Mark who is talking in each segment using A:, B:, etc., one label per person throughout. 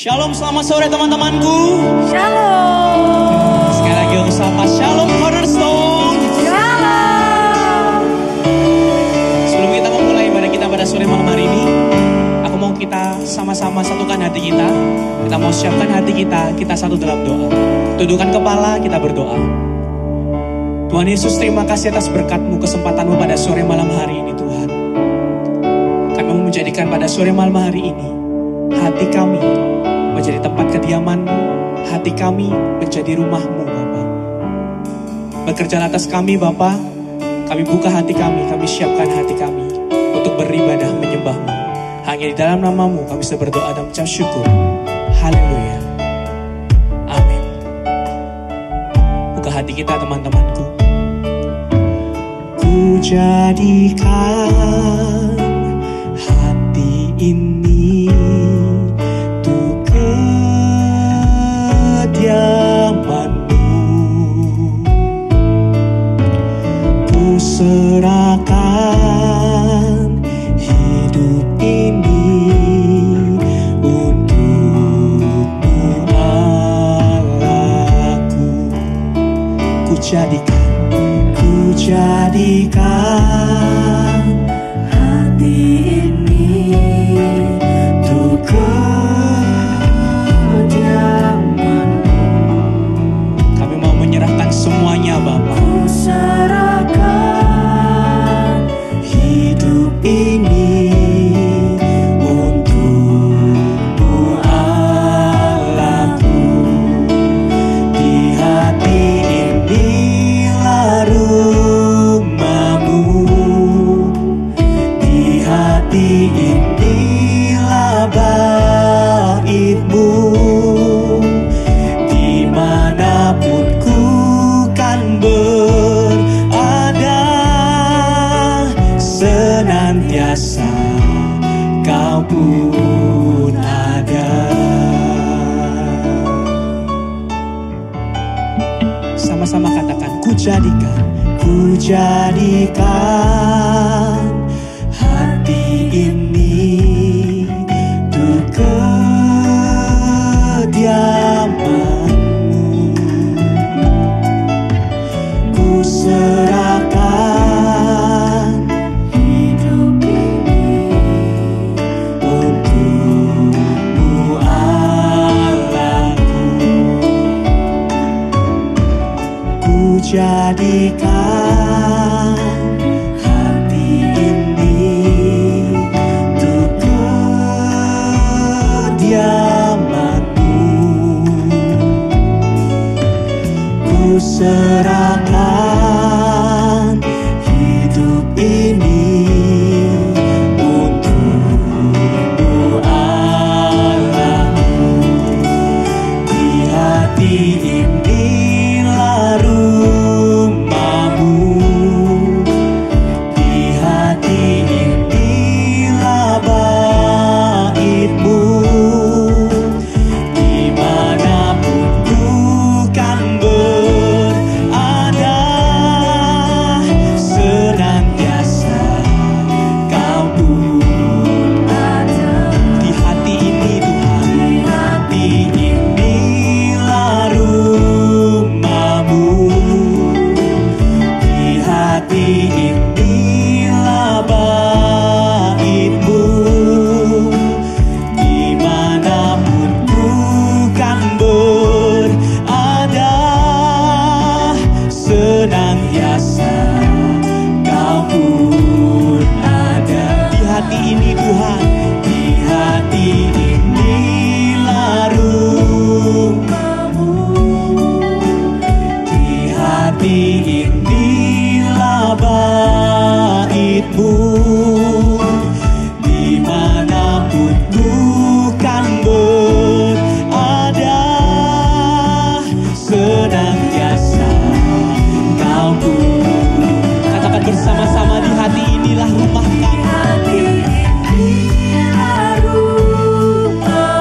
A: Shalom, selamat sore teman-temanku.
B: Shalom.
A: Sekali lagi aku sapa Shalom Cornerstone.
B: Shalom.
A: Sebelum kita memulai ibadah kita pada sore malam hari ini, aku mau kita sama-sama satukan hati kita. Kita mau siapkan hati kita satu dalam doa. Tundukkan kepala, kita berdoa. Tuhan Yesus, terima kasih atas berkat-Mu, kesempatan-Mu pada sore malam hari ini Tuhan. Kami mau menjadikan pada sore malam hari ini hati kami menjadi tempat kediaman-Mu, hati kami menjadi rumah-Mu Bapa. Bekerja atas kami Bapa, kami buka hati kami siapkan hati kami untuk beribadah menyembah-Mu. Hanya di dalam nama-Mu kami bisa berdoa dan mengucap syukur. Haleluya. Amin. Buka hati kita teman-temanku. Ku jadikan hati ini untuk kediaman-Mu. Ku serahkan hidup ini untuk-Mu Allahku. Ku jadikan hati ini untuk kediaman-Mu. Kami mau menyerahkan semuanya Bapa. Ku serahkan hidup ini untuk-Mu Allahku. Di hati inilah rumah-Mu, di hati inilah bait-Mu. Dimanapun ku kan berada, senantiasa Kau pun ada. Sama-sama katakan, ku jadikan hati ini untuk kediaman-Mu. Ku serahkan hidup ini untuk-Mu Allahku. Ku jadikan hati ini untuk kediaman-Mu. Ku serahkan hidup ini untuk-Mu Allahku. Di hati inilah rumah-Mu, di hati inilah bait-Mu. Dimanapun ku kan berada, senantiasa Kau pun ada. Di hati ini Tuhan, di hati inilah rumah-Mu, di hati inilah bait-Mu. Dimanapun ku kan berada, senantiasa Kau pun ada. Di hati ini Tuhan, di hati inilah rumah-Mu, di hati inilah bait-Mu. Dimanapun ku kan berada, senantiasa Kau pun. Katakan bersama-sama, di hati inilah rumah kami.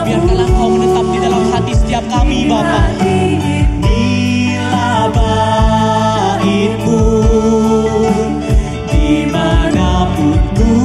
A: Biarkanlah Kau menetap di dalam hati setiap kami Bapa. Inilah bait-Mu, dimanapun ku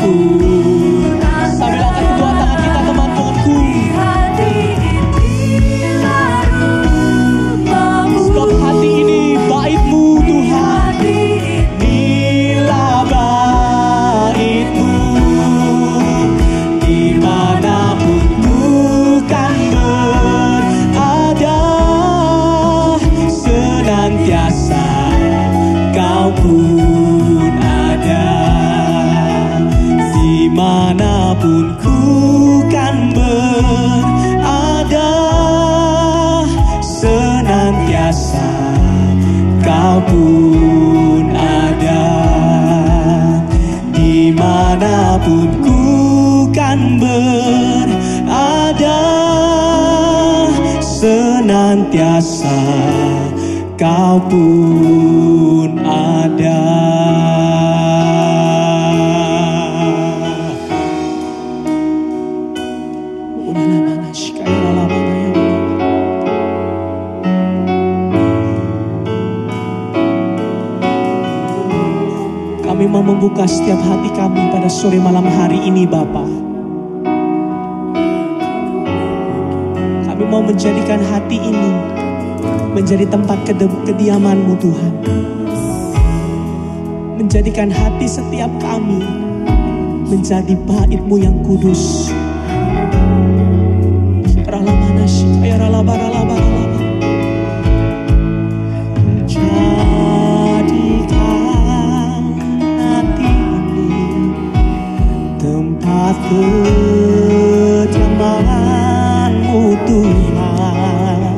B: pun ada.
A: Sambil angkat kedua tangan kita teman-temanku.
B: Hati inilah rumahmu.
A: Sebab hati ini bait-Mu Tuhan. Inilah bait-Mu. Dimanapun Ku kan berada, senantiasa Kau pun ada. Dimanapun ku kan berada, senantiasa Kau pun ada. Dimanapun ku kan berada, senantiasa Kau pun ada. Kami mau membuka setiap hati kami pada sore malam hari ini Bapa. Kami mau menjadikan hati ini menjadi tempat kediaman-Mu Tuhan. Menjadikan hati setiap kami menjadi bait-Mu yang kudus. Jadikan hati ini tempat kediaman-Mu Tuhan.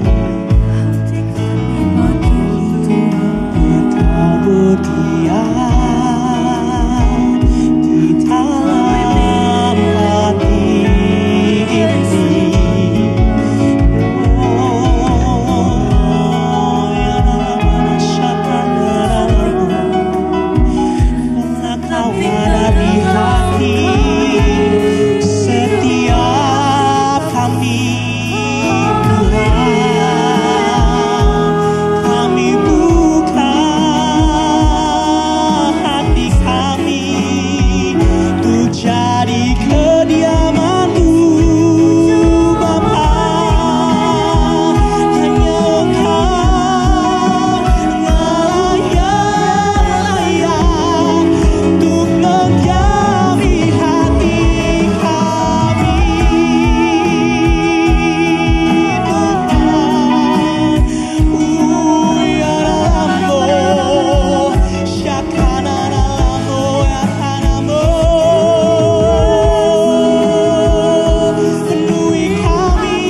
A: Kau berdiam di dalam hati ini. Kau ada di hati setiap kami Tuhan. Kami buka hati kami untuk jadi kediaman-Mu Bapa. Hanya Engkau layak untuk mendiami hati kami Tuhan. Ya Rambo, Syakana Rambo, ya Rambo. Penuhi kami,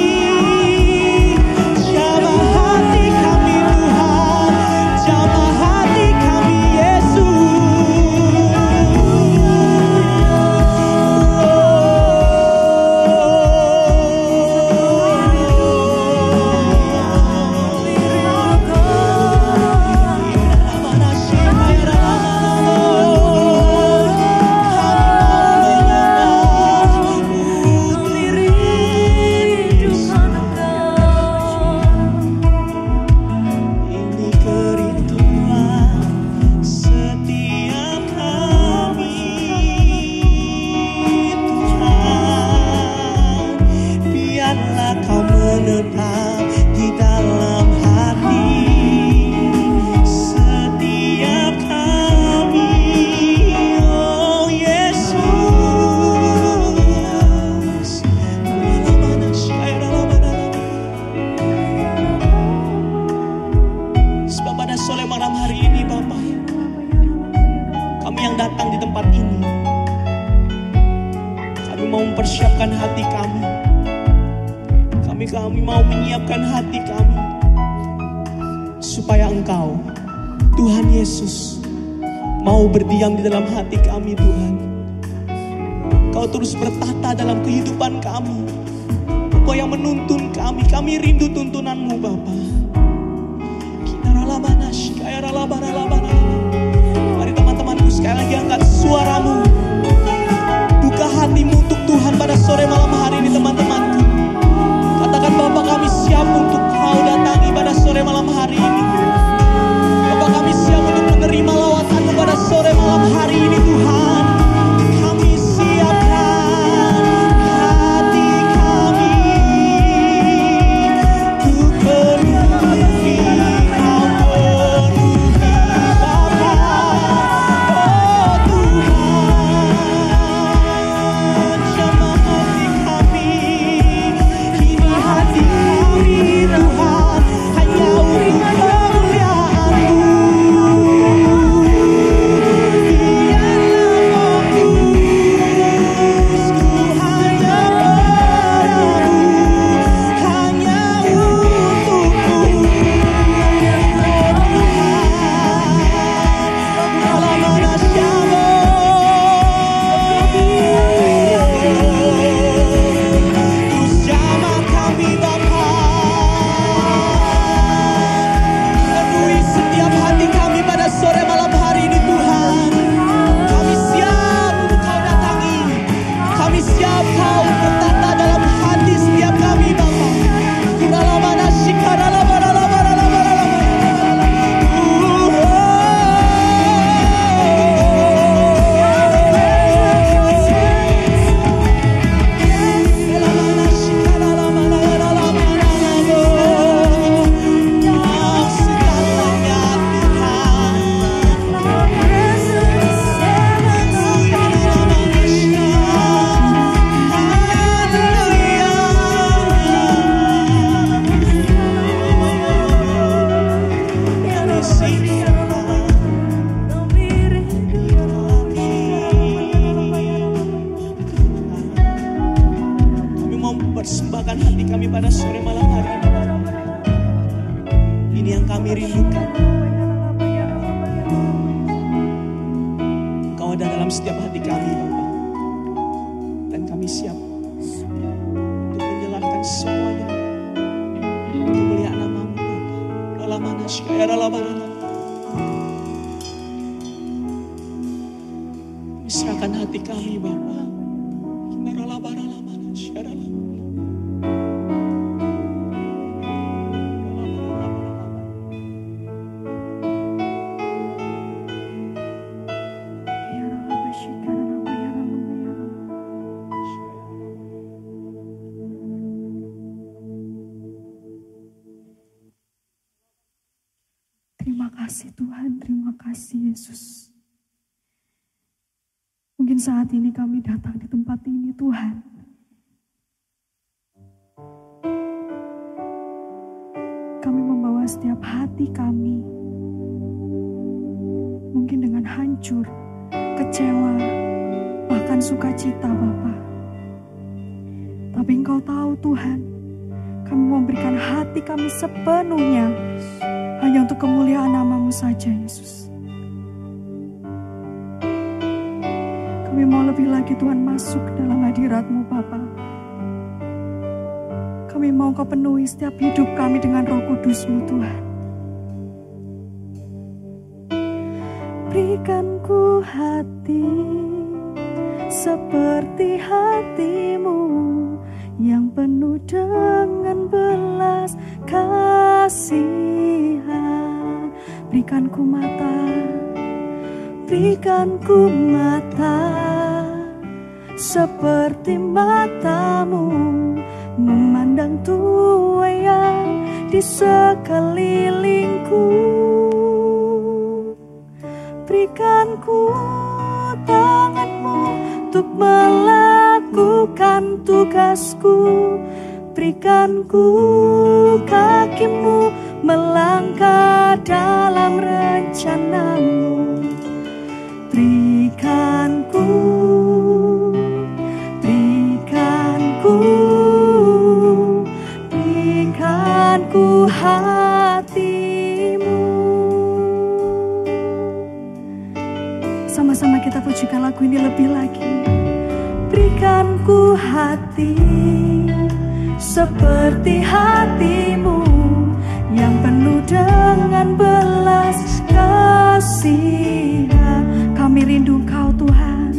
A: jamah hati kami Tuhan, jamah hati kami Ini kerinduan setiap kami Tuhan. Biarlah Kau menetap di dalam hati setiap kami, oh Yesus. Sebab pada sore malam hari ini Bapa, kami yang datang di tempat ini, kami mau mempersiapkan hati kami. Kami mau menyiapkan hati kami supaya Engkau, Tuhan Yesus, mau berdiam di dalam hati kami Tuhan. Kau terus bertata dalam kehidupan kami. Kau yang menuntun kami rindu tuntunan-Mu Bapa. Mari teman-temanku sekali lagi angkat suaramu. Buka hatimu untuk Tuhan pada sore malam hari ini teman-temanku. Katakan Bapa, kami siap untuk Kau datangi pada sore malam hari ini. Bapa, kami siap untuk menerima lawatan-Mu pada sore malam hari ini Tuhan. Kami siap mempersembahkan hati kami pada sore malam hari ini. Ini yang kami rindukan. Engkau ada dalam setiap hati kami, Bapa. Dan kami siap untuk menjelaskan semuanya untuk kemuliaan nama-Mu, Bapa. Lalamana syaya lalamana. Serahkan hati kami, Bapa.
C: Terima kasih Tuhan, terima kasih Yesus. Mungkin saat ini kami datang di tempat ini Tuhan. Kami membawa setiap hati kami. Mungkin dengan hancur, kecewa, bahkan sukacita Bapa. Tapi Engkau tahu Tuhan, kami memberikan hati kami sepenuhnya hanya untuk kemuliaan nama-Mu saja Yesus. Kami mau lebih lagi Tuhan masuk dalam hadirat-Mu Bapa. Kami mau Kau penuhi setiap hidup kami dengan Roh Kudus-Mu Tuhan. Berikan ku hati seperti hati-Mu yang penuh dengan belas kasihan. Berikan ku mata, berikan ku mata seperti mata-Mu memandang tua yang di sekelilingku. Berikan ku tangan-Mu untuk melakukan tugasku. Berikan ku kaki-Mu melangkah dalam rencana-Mu. Berikan ku hati-Mu. Sama-sama kita pujikan lagu ini lebih lagi. Berikan ku hati seperti hati-Mu yang penuh dengan belas kasihan. Kami rindu Engkau Tuhan.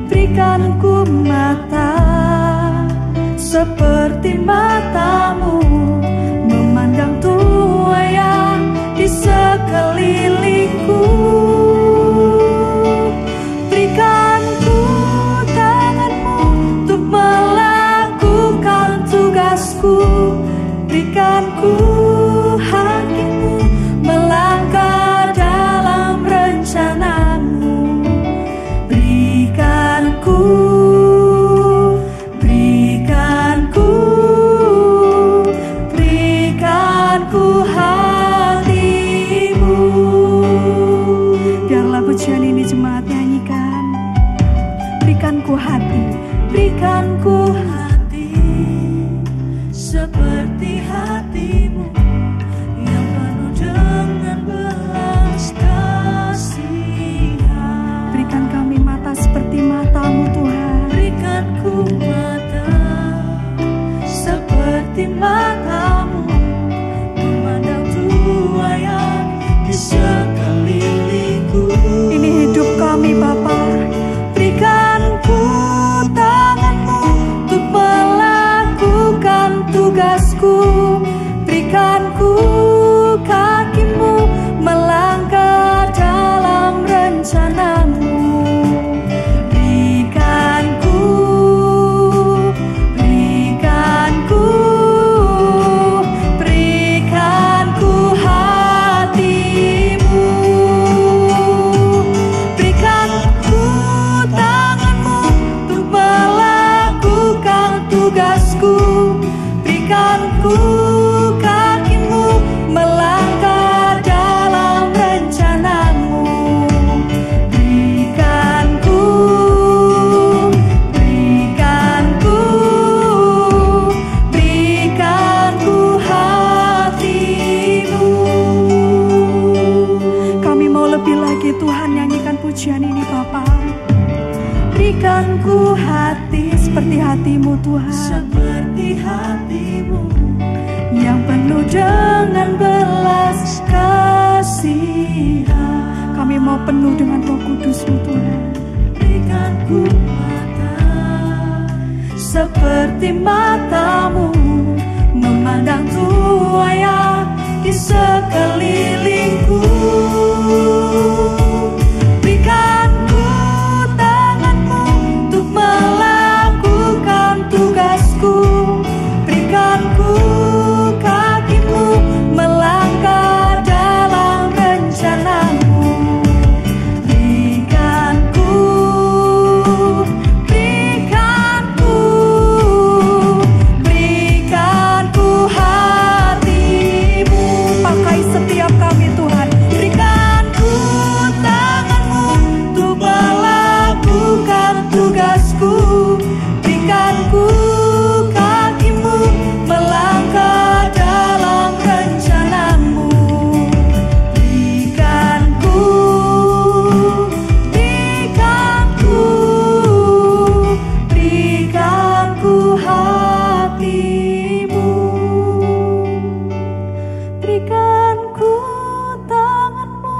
C: Berikan ku mata seperti mata-Mu memandang tua yang di sekelilingku. Berikan ku tangan-Mu untuk melakukan tugasku. Berikan ku hati-Mu melangkah dalam rencana-Mu. Berikan ku hati-Mu. Biarlah pujian ini jemaat nyanyikan. Berikan ku hati, berikan ku hati seperti hati-Mu yang penuh dengan belas kasihan. Berikan kami mata seperti mata-Mu Tuhan. Berikan ku mata seperti mata-Mu memandang tua yang di sekelilingku. Ini hidup kami Bapa. Berikan ku tangan-Mu untuk melakukan tugasku. Berikan ku kaki-Mu melangkah dalam rencana-Mu. Berikan ku Berikanku hati seperti hatimu Tuhan,
B: seperti hatimu
C: yang penuh dengan belas kasihan. Kami mau penuh dengan Roh Kudus-Mu Tuhan.
B: berikanku mata
C: Seperti matamu memandang tuaya di sekelilingku. Berikanku tanganmu untuk melakukan tugasku. Berikanku kakimu melangkah dalam rencanamu. Berikanku hatimu. Pakai setiap kami Tuhan. Berikanku tanganmu untuk melakukan tugasku. Berikanku kakimu melangkah dalam rencanamu. Berikanku hatimu. Berikanku tanganmu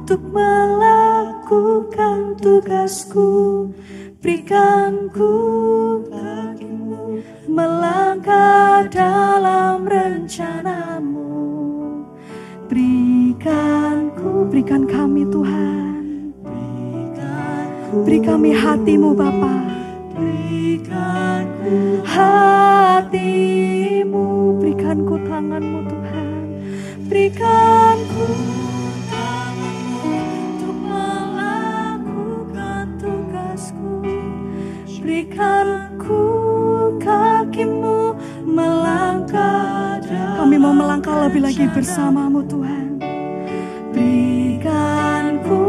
C: untuk melakukan tugasku. Berikanku kakimu melangkah dalam rencanamu. Berikan kami Tuhan. Beri kami hatimu Bapa.
B: berikanku
C: Hatimu, berikanku tanganmu Tuhan. Berikanku
B: tanganmu untuk melakukan tugasku.
C: Berikanku kakimu melangkah. Kami mau melangkah lebih lagi bersamamu Tuhan. Berikanku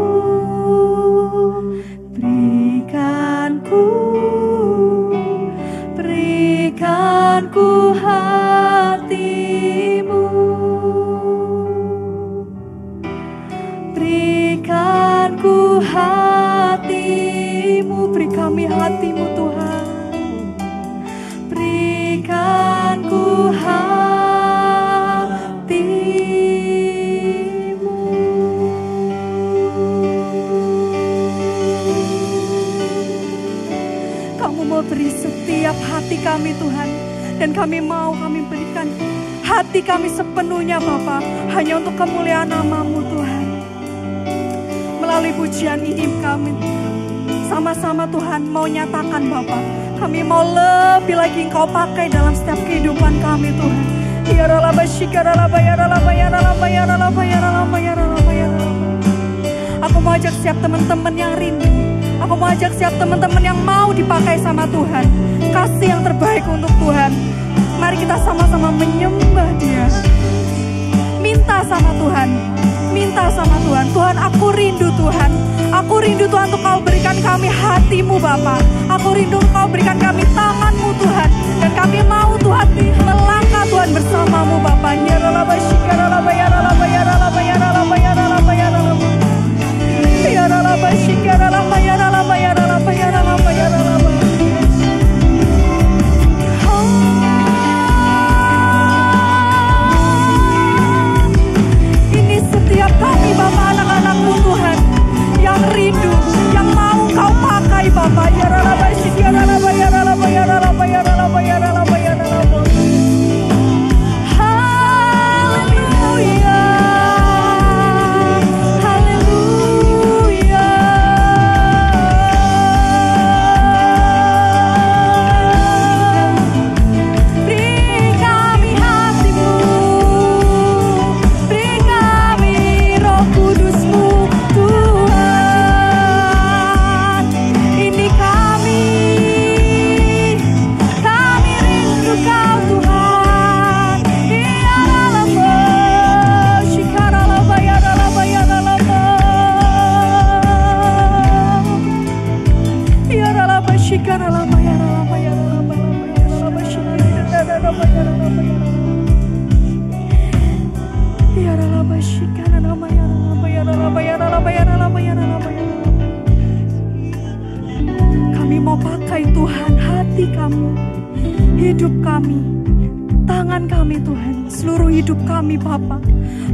C: hatimu. Berikanku hatimu. Beri kami hatimu Tuhan. Berikanku hatimu. Kamu mau beri setiap hati kami Tuhan. Dan kami berikan hati kami sepenuhnya Bapa, hanya untuk kemuliaan nama-Mu Tuhan. Melalui pujian ini kami sama-sama Tuhan mau nyatakan Bapa, kami mau lebih lagi Engkau pakai dalam setiap kehidupan kami Tuhan. Aku mau ajak setiap teman-teman yang rindu. Aku mau ajak setiap teman-teman yang mau dipakai sama Tuhan. Kasih yang terbaik untuk Tuhan. Mari kita sama-sama menyembah Dia. Minta sama Tuhan. Minta sama Tuhan. Tuhan, aku rindu Tuhan. Aku rindu Tuhan untuk Kau berikan kami hatimu Bapa. Aku rindu Kau berikan kami tanganmu Tuhan. Dan kami mau Tuhan melangkah Tuhan bersamamu Bapa. Ini setiap kami Bapa, anak-anakmu Tuhan, yang rindu, yang mau Kau pakai Bapa. Kami mau pakai Tuhan hati kami, hidup kami, tangan kami Tuhan, seluruh hidup kami Bapa,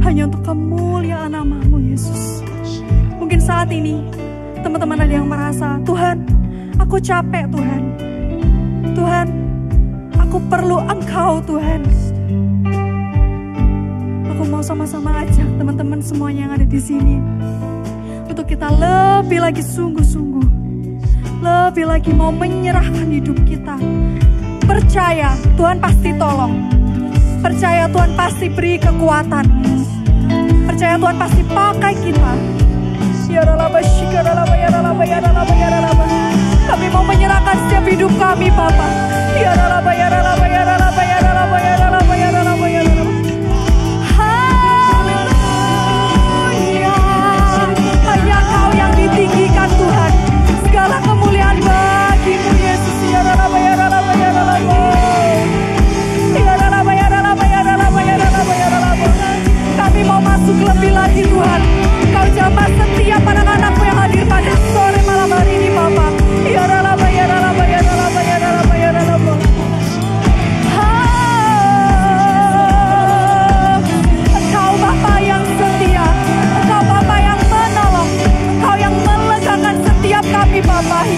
C: hanya untuk kemuliaan nama-Mu Yesus. Mungkin saat ini teman-teman ada yang merasa, Tuhan, aku capek Tuhan. Tuhan, aku perlu Engkau Tuhan. Aku mau sama-sama ajak teman-teman semuanya yang ada di sini untuk kita lebih lagi sungguh-sungguh, lebih lagi mau menyerahkan hidup kita. Percaya Tuhan pasti tolong. Percaya Tuhan pasti beri kekuatan. Percaya Tuhan pasti pakai kita. Kami mau menyerahkan setiap hidup kami Bapa. Haleluya. Hanya Kau yang ditinggikan Tuhan. Segala kemuliaan bagi-Mu Yesus. Kami mau masuk lebih lagi Tuhan. Kau jamah setiap anak-anak-Mu yang hadir pada sore malam hari ini Bapa. Engkau Bapa yang setia, Engkau Bapa yang menolong, Engkau yang melegakan setiap kami Bapa.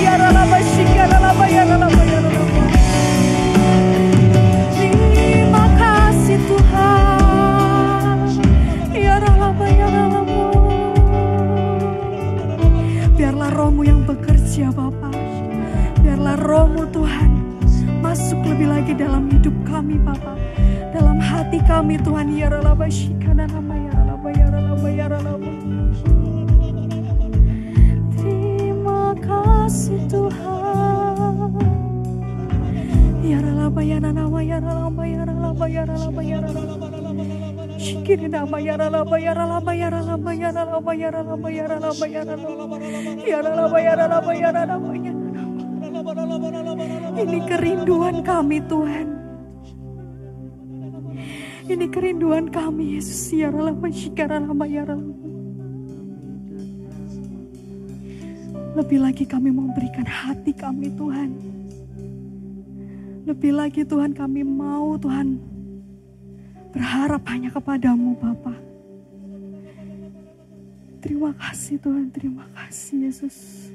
C: Terima kasih Tuhan. Biarlah Roh-Mu yang bekerja Bapa. Biarlah Roh-Mu Tuhan masuk lebih lagi dalam hidup kami Bapa, dalam hati kami Tuhan. Terima kasih Tuhan. Ini kerinduan kami Tuhan. Ini kerinduan kami Yesus. Lebih lagi kami mau berikan hati kami Tuhan. Lebih lagi Tuhan kami mau Tuhan berharap hanya kepadamu Bapa. Terima kasih Tuhan, terima kasih Yesus.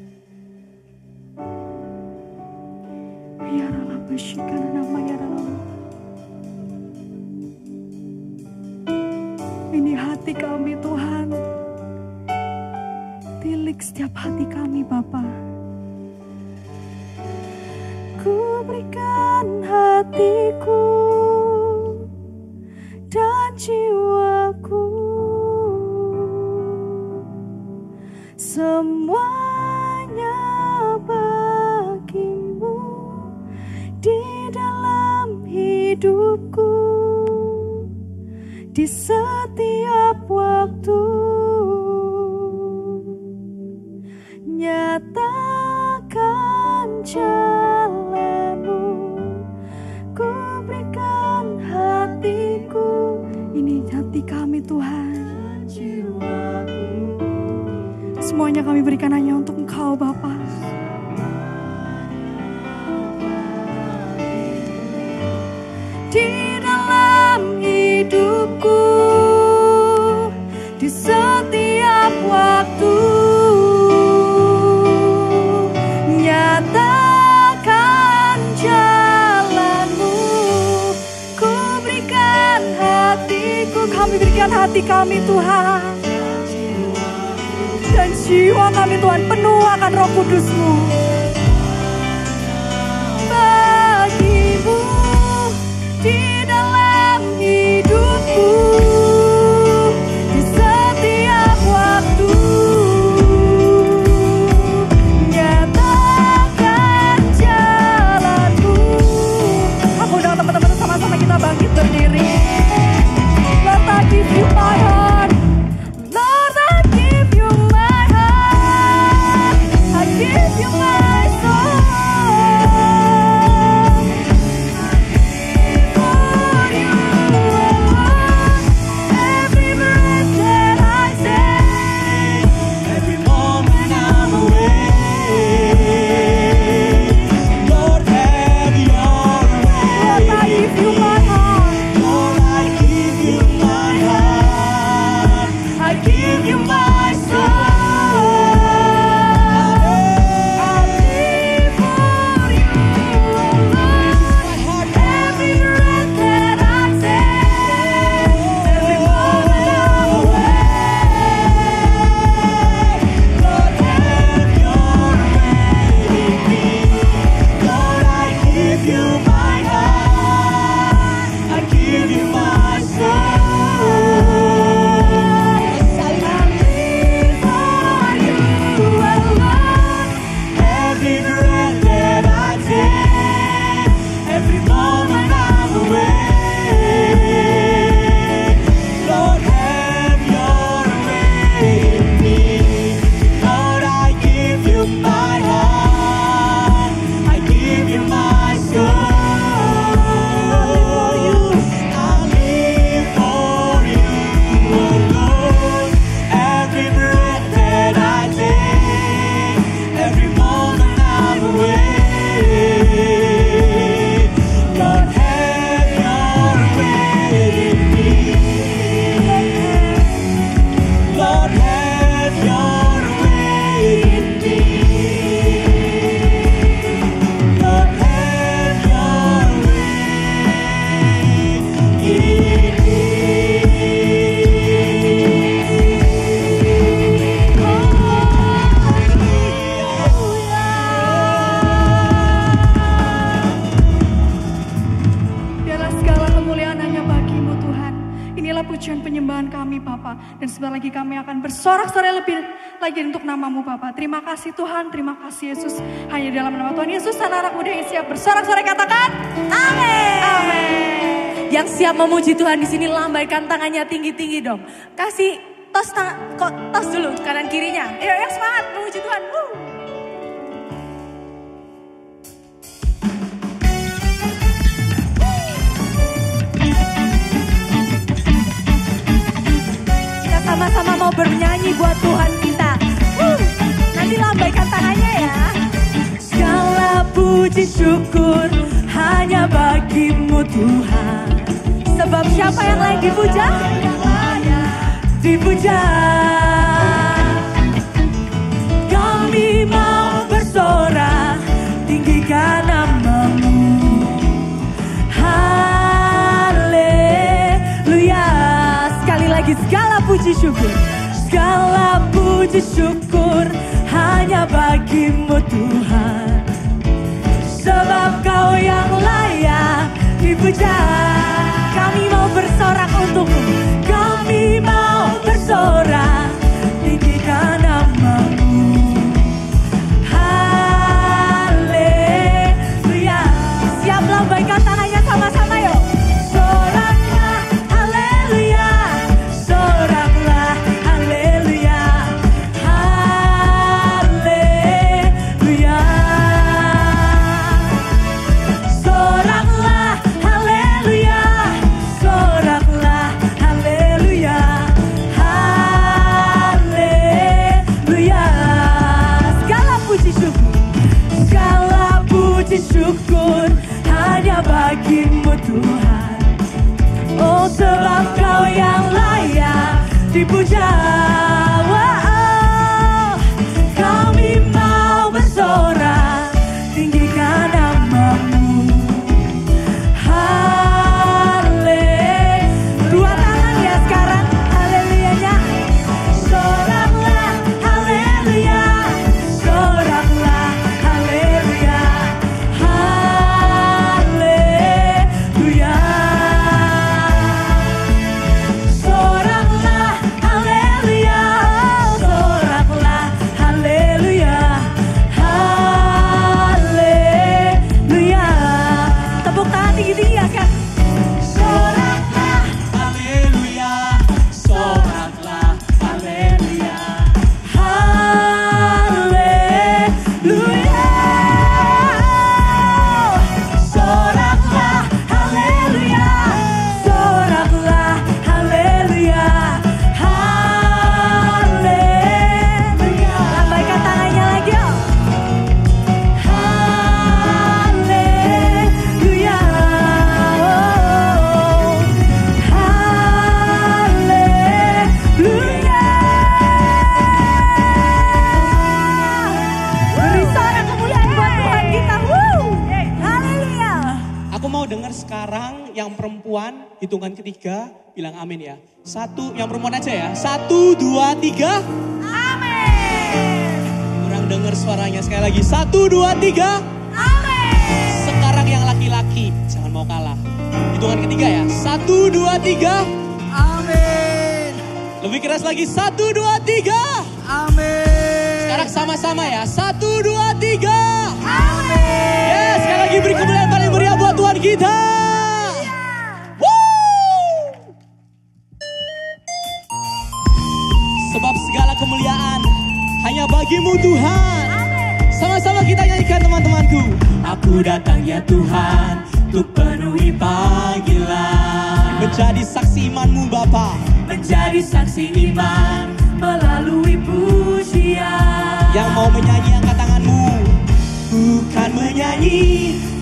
C: Ini hati kami Tuhan. Tilik setiap hati kami Bapa. Ku berikan hatiku dan jiwaku, semuanya bagi-Mu di dalam hidupku, di setiap waktu. Nyatakan jalan-Mu, ku berikan hatiku. Ini hati kami Tuhan. Semuanya kami berikan hanya untuk Engkau Bapa. Di dalam hidupku, di setiap waktu, nyatakan jalan-Mu, ku berikan hatiku. Kami berikan hati kami Tuhan, dan jiwa kami Tuhan penuh akan Roh Kudus-Mu. Bagi-Mu di dalam hidupku, di setiap waktu, nyatakan jalan-Mu. Aku undang teman-teman sama-sama kita bangkit berdiri. Lord, I give You my heart. Lord, I give You my heart. I give You my Bapa. Dan sebentar lagi kami akan bersorak-sorai lebih lagi untuk nama-Mu Bapa. Terima kasih Tuhan, terima kasih Yesus. Hanya dalam nama Tuhan Yesus, anak-anak muda yang siap bersorak-sorai katakan, amin. Amin.
D: Yang siap memuji Tuhan di sini lambaikan tangannya tinggi-tinggi dong. Kasih tos dulu kanan kirinya. Ayo yang semangat memuji Tuhan. Kita sama-sama mau bernyanyi buat Tuhan kita. Nanti lambaikan tangannya ya.
B: Segala puji syukur hanya bagi-Mu Tuhan.
D: Sebab siapa yang layak dipuja?
B: Dipuja. Kami mau bersorak, tinggikan nama-Mu. Haleluya.
D: Sekali lagi segala puji syukur.
B: Segala puji syukur hanya bagi-Mu Tuhan. Sebab Kau yang layak dipuja.
D: Kami mau bersorak untuk-Mu.
B: Kami mau bersorak, tinggikan nama-Mu. Haleluya.
D: Siap lambaikan tangannya sama-sama yuk.
B: Soraklah, haleluya. Soraklah, haleluya. Haleluya. Soraklah, haleluya. Soraklah, haleluya. Haleluya.
D: Segala puji syukur.
B: Segala puji syukur hanya bagi-Mu Tuhan. Oh, sebab Kau yang layak dipuja. Wow. Kami mau bersorak, tinggikan nama-Mu. Haleluya.
D: Dua tangan ya sekarang. Haleluyanya.
B: Soraklah, haleluya. Soraklah, haleluya. Haleluya. Soraklah, haleluya. Soraklah, haleluya. Haleluya.
D: Tepuk tangan tinggi-tinggi ya kan.
B: Soraklah, haleluya. Soraklah, haleluya. Haleluya. Soraklah, haleluya. Soraklah, haleluya. Haleluya.
D: Lambaikan tangannya lagi yuk.
B: Haleluya. Haleluya.
D: Beri sorak kemuliaan buat Tuhan kita. Haleluya.
A: Aku mau dengar sekarang yang perempuan hitungan ketiga bilang amin ya. Satu, yang perempuan aja ya. 1, 2, 3.
D: Amin.
A: Kurang dengar suaranya sekali lagi. 1, 2, 3.
D: Amin.
A: Sekarang yang laki-laki, jangan mau kalah. Hitungan ketiga ya. 1, 2, 3.
B: Amin.
A: Lebih keras lagi. 1, 2, 3.
B: Amin.
A: Sekarang sama-sama ya. 1, 2, 3.
D: Amin.
A: Ya, sekali lagi beri kemuliaan paling meriah buat Tuhan kita. Woo! Sebab segala kemuliaan hanya bagi-Mu Tuhan. Sama-sama kita nyanyikan teman-temanku. Aku datang ya Tuhan, untuk penuhi panggilan. Menjadi saksi iman-Mu Bapa.
B: Menjadi saksi iman melalui pujian.
A: Yang mau menyanyi angkat tanganmu. Bukan menyanyi,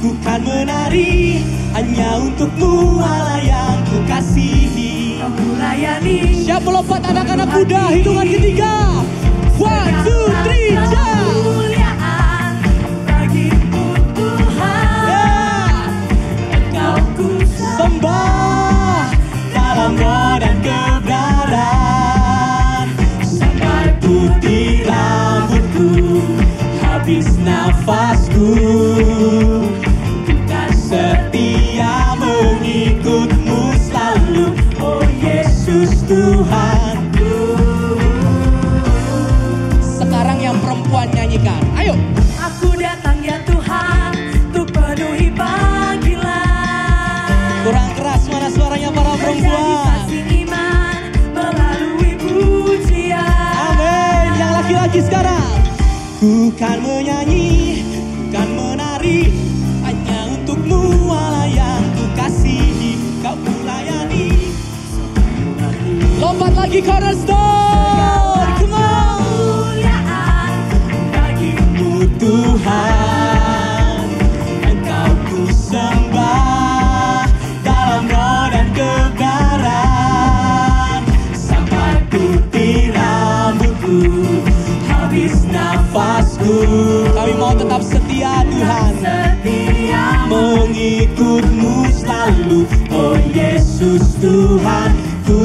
A: bukan menari, hanya untuk-Mu Allah yang ku kasihi.
B: Aku layani.
A: Siap melompat anak-anak muda, hitungan ketiga. 1, 2, 3, jump.
B: Kemuliaan bagi-Mu Tuhan.
A: Ya.
B: Engkau ku
A: Sembah dalam roh dan kebenaran. Sampai putih rambutku, habis nafasku, kan setia mengikut-Mu selalu. Oh Yesus Tuhan, sekarang. Ku kan menyanyi, kan menari, hanya untukmu Allah yang ku kasihi. Kau ku layani. Lompat lagi cornerstone. Come on.
B: Kemuliaan bagimu
A: Tuhan, Engkau ku sembah dalam roh dan kebenaran, sampai putih rambutku, habis nafasku. Kami mau tetap setia Tuhan, mengikutmu selalu, oh Yesus Tuhanku.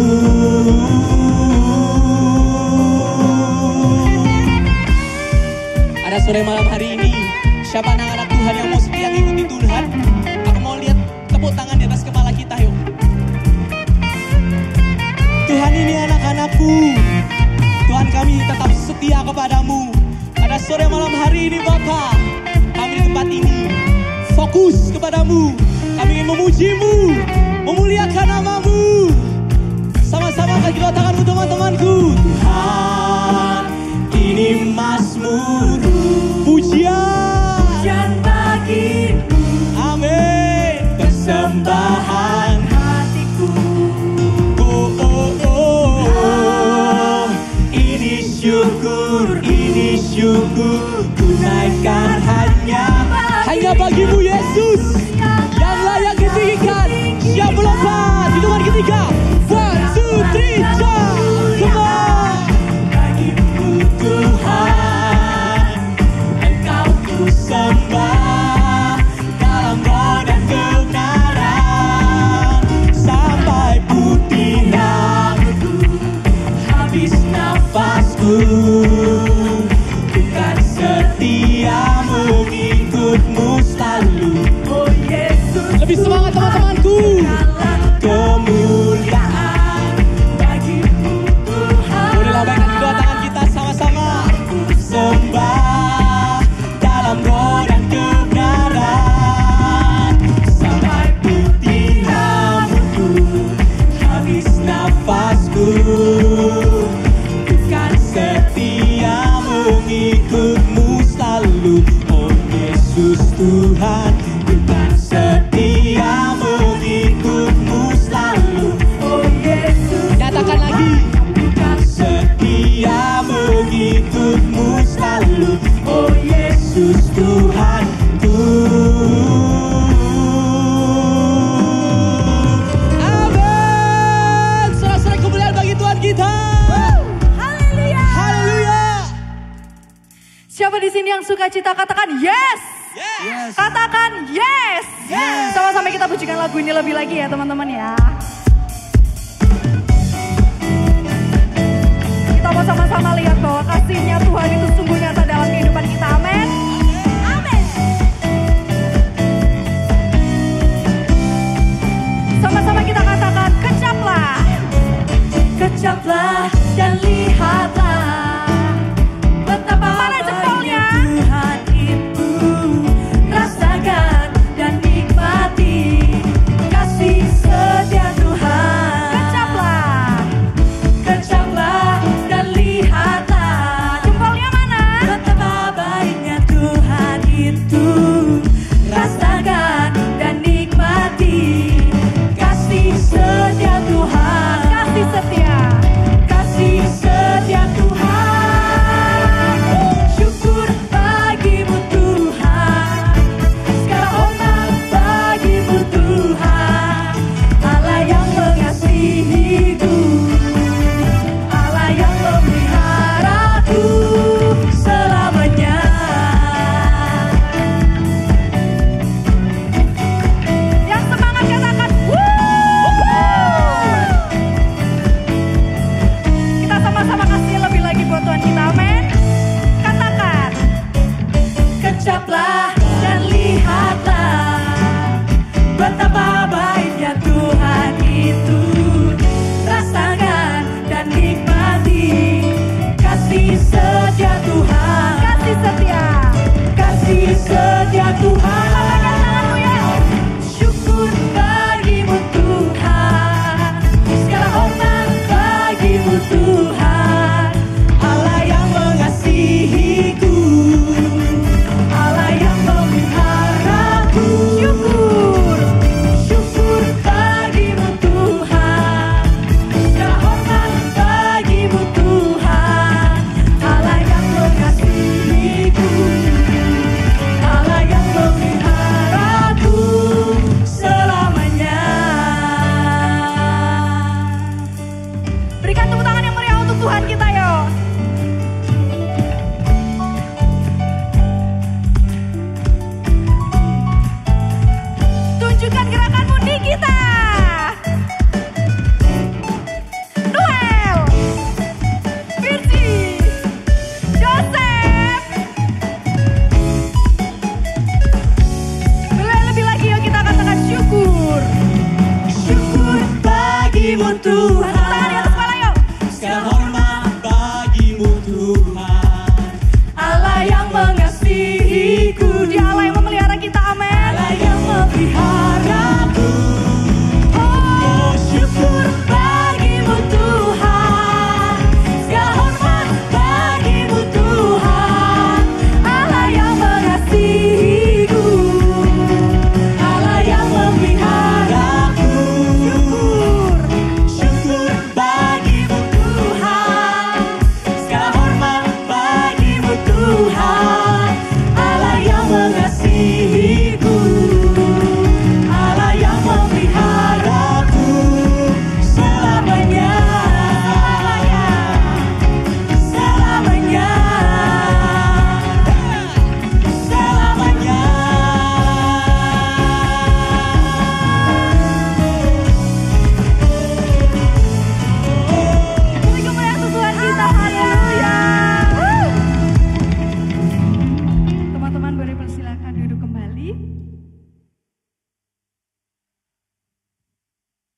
A: Pada sore malam hari ini, siapa anak-anak Tuhan yang mau setia ngikuti Tuhan? Aku mau lihat tepuk tangan di atas kepala kita, yuk. Tuhan, ini anak-anakku. Tuhan, kami tetap setia kepadamu. Pada sore malam hari ini Bapa, kami di tempat ini fokus kepadamu. Kami ingin memujimu, memuliakan namamu. Sama-sama angkat kedua tanganmu teman-temanku. Tuhan, ini Mazmur pujian
B: bagimu,
A: amin, persembahan
B: hatiku.
A: oh, oh, oh, oh. Ini syukur ku naikkan hanya bagimu Yesus, yang layak ditinggikan. Siap melompat, hitungan ketiga, 1, 2, 3, jump, come on. Bagimu Tuhan, Engkau ku sembah dalam roh dan kebenaran, sampai putih rambutku, habis nafasku. Bukan setia mengikutmu selalu,
B: Oh Yesus,
A: lebih semangat teman-temanku.
B: kemuliaan bagimu Tuhan.
A: Boleh lambaikan kedua tangan kita sama-sama. Sembah dalam roh dan kebenaran, sampai putih rambutku, habis nafasku. Bukan setia mengikutmu selalu, oh Yesus Tuhan. Bukan setia mengikutmu selalu,
B: Oh Yesus,
A: nyatakan lagi. Setia mengikutmu selalu, oh Yesus Tuhanku. Amin. Sorak-sorai kemuliaan bagi Tuhan kita.
D: Haleluya.
A: Haleluya.
D: Siapa di sini yang suka cita katakan yes.
A: Yes.
D: Katakan yes. Sama-sama kita pujikan lagu ini lebih lagi ya teman-teman ya. Kita mau sama-sama lihat bahwa kasihnya Tuhan itu sungguh nyata dalam kehidupan kita. Amin. Amin. Sama-sama kita katakan kecaplah.
B: kecaplah dan lihatlah betapa
D: Mana jempolnya?
B: baiknya Tuhan itu. Rasakan dan nikmati kasih setia Tuhan.
D: Kecaplah.
B: Kecaplah dan lihatlah
D: Jempolnya mana?
B: betapa baiknya Tuhan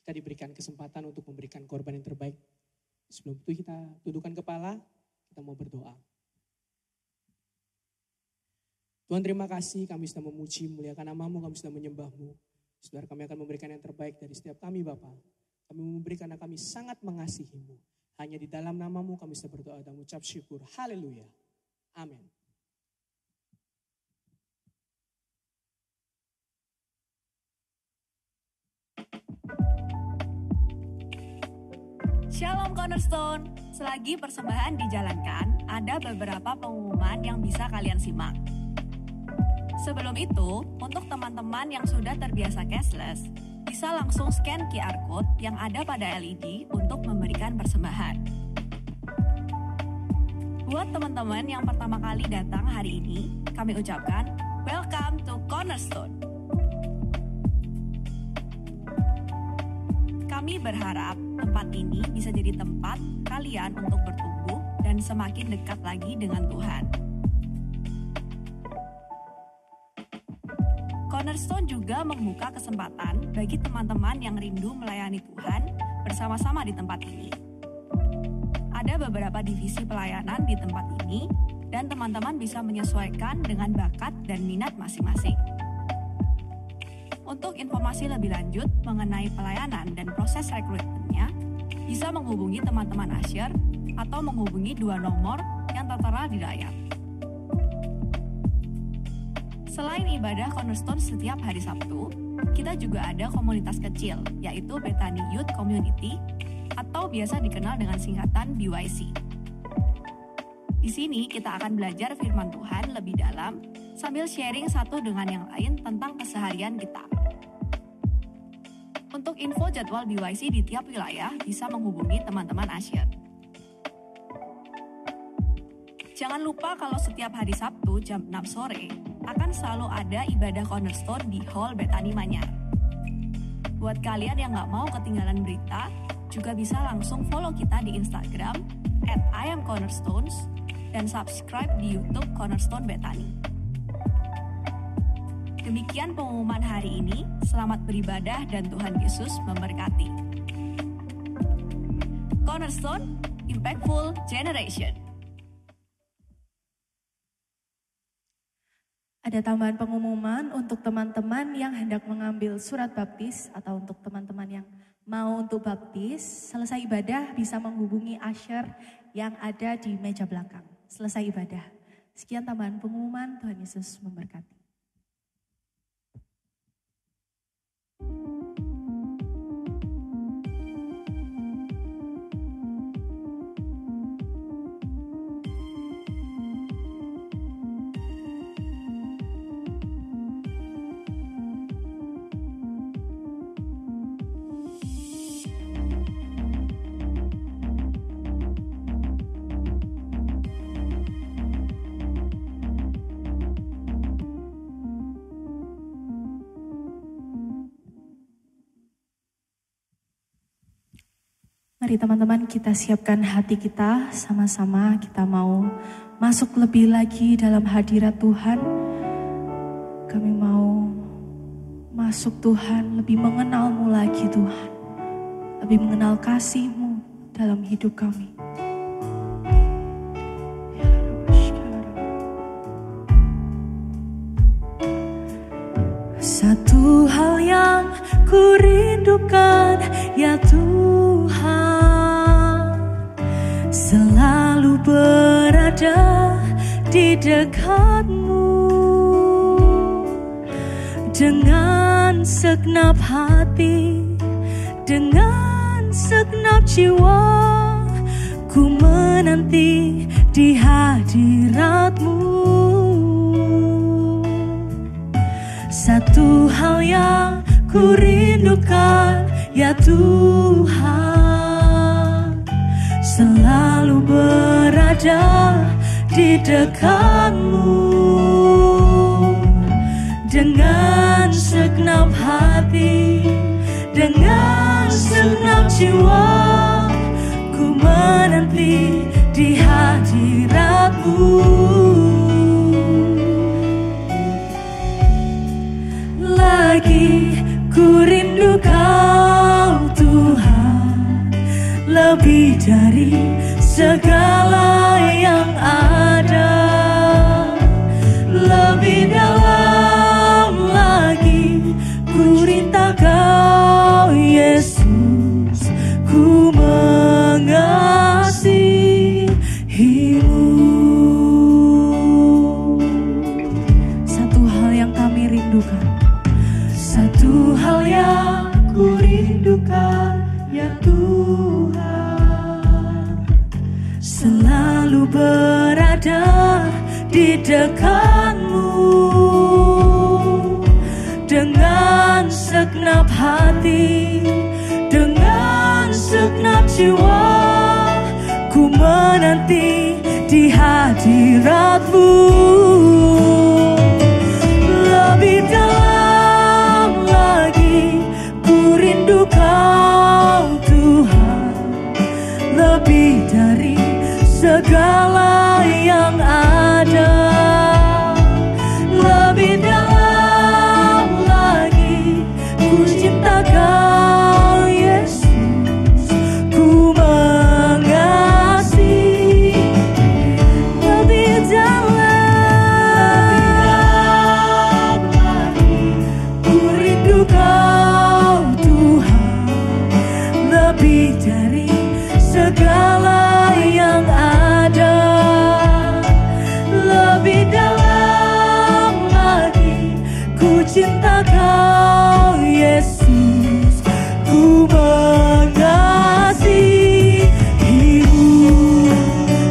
A: kita diberikan kesempatan untuk memberikan korban yang terbaik. Sebelum itu kita tundukkan kepala, kita mau berdoa. Tuhan terima kasih, kami sedang memuji, muliakan nama-Mu, kami sedang menyembah-Mu. Saudara, kami akan memberikan yang terbaik dari setiap kami Bapa. Kami memberikan karena kami sangat mengasihi-Mu. Hanya di dalam nama-Mu kami sedang berdoa dan mengucap syukur. Haleluya. Amin.
B: Shalom Cornerstone, selagi persembahan dijalankan, ada beberapa pengumuman yang bisa kalian simak. Sebelum itu, untuk teman-teman yang sudah terbiasa cashless, bisa langsung scan QR Code yang ada pada LED untuk memberikan persembahan. Buat teman-teman yang pertama kali datang hari ini, kami ucapkan welcome to Cornerstone. Kami berharap tempat ini bisa jadi tempat kalian untuk bertumbuh dan semakin dekat lagi dengan Tuhan. Cornerstone juga membuka kesempatan bagi teman-teman yang rindu melayani Tuhan bersama-sama di tempat ini. Ada beberapa divisi pelayanan di tempat ini dan teman-teman bisa menyesuaikan dengan bakat dan minat masing-masing. Untuk informasi lebih lanjut mengenai pelayanan dan proses rekrutmennya, bisa menghubungi teman-teman Asher atau menghubungi 2 nomor yang tertera di layar. Selain ibadah Cornerstone setiap hari Sabtu, kita juga ada komunitas kecil, yaitu Bethany Youth Community atau biasa dikenal dengan singkatan BYC. Di sini kita akan belajar firman Tuhan lebih dalam sambil sharing satu dengan yang lain tentang keseharian kita. Untuk info jadwal BYC di tiap wilayah bisa menghubungi teman-teman Asher. Jangan lupa kalau setiap hari Sabtu jam 6 sore akan selalu ada ibadah Cornerstone di Hall Bethany Manyar. Buat kalian yang nggak mau ketinggalan berita, juga bisa langsung follow kita di Instagram @IamCornerstones dan subscribe di YouTube Cornerstone Bethany. Demikian pengumuman hari ini, selamat beribadah dan Tuhan Yesus memberkati. Cornerstone, Impactful Generation.
D: Ada tambahan pengumuman untuk teman-teman yang hendak mengambil surat baptis atau untuk teman-teman yang mau untuk baptis, selesai ibadah bisa menghubungi Asher yang ada di meja belakang. Selesai ibadah. Sekian tambahan pengumuman, Tuhan Yesus memberkati. Mari teman-teman kita siapkan hati kita sama-sama, kita mau masuk lebih lagi dalam hadirat Tuhan. Kami mau masuk Tuhan, lebih mengenal-Mu lagi Tuhan. Lebih mengenal kasih-Mu dalam hidup kami. Satu hal yang ku rindukan ya Tuhan, selalu berada di dekat-Mu dengan segenap hati, dengan segenap jiwa, ku menanti di hadirat-Mu. Satu hal yang ku rindukan ya Tuhan, selalu berada di dekat-Mu dengan segenap hati, dengan segenap jiwa, ku menanti di hadirat-Mu. Lagi ku rindu Kau Tuhan,
C: lebih dari segala yang ada, lebih dalam lagi ku rinta Kau Yesus, ku mengasihi-Mu. Satu hal yang kami rindukan, satu hal yang ku rindukan, ya Tuhan, selalu berada di dekat-Mu dengan segenap hati, dengan segenap jiwa, ku menanti di hadirat-Mu. Lebih dalam lagi ku rindu Kau Tuhan, lebih dari segala yang ada, lebih dalam lagi ku cinta Kau Yesus, ku mengasihi. Lebih dalam lagi ku rindu Kau Tuhan, lebih dari segala yang ada, lebih dalam lagi ku cinta Kau Yesus, ku mengasihi-Mu.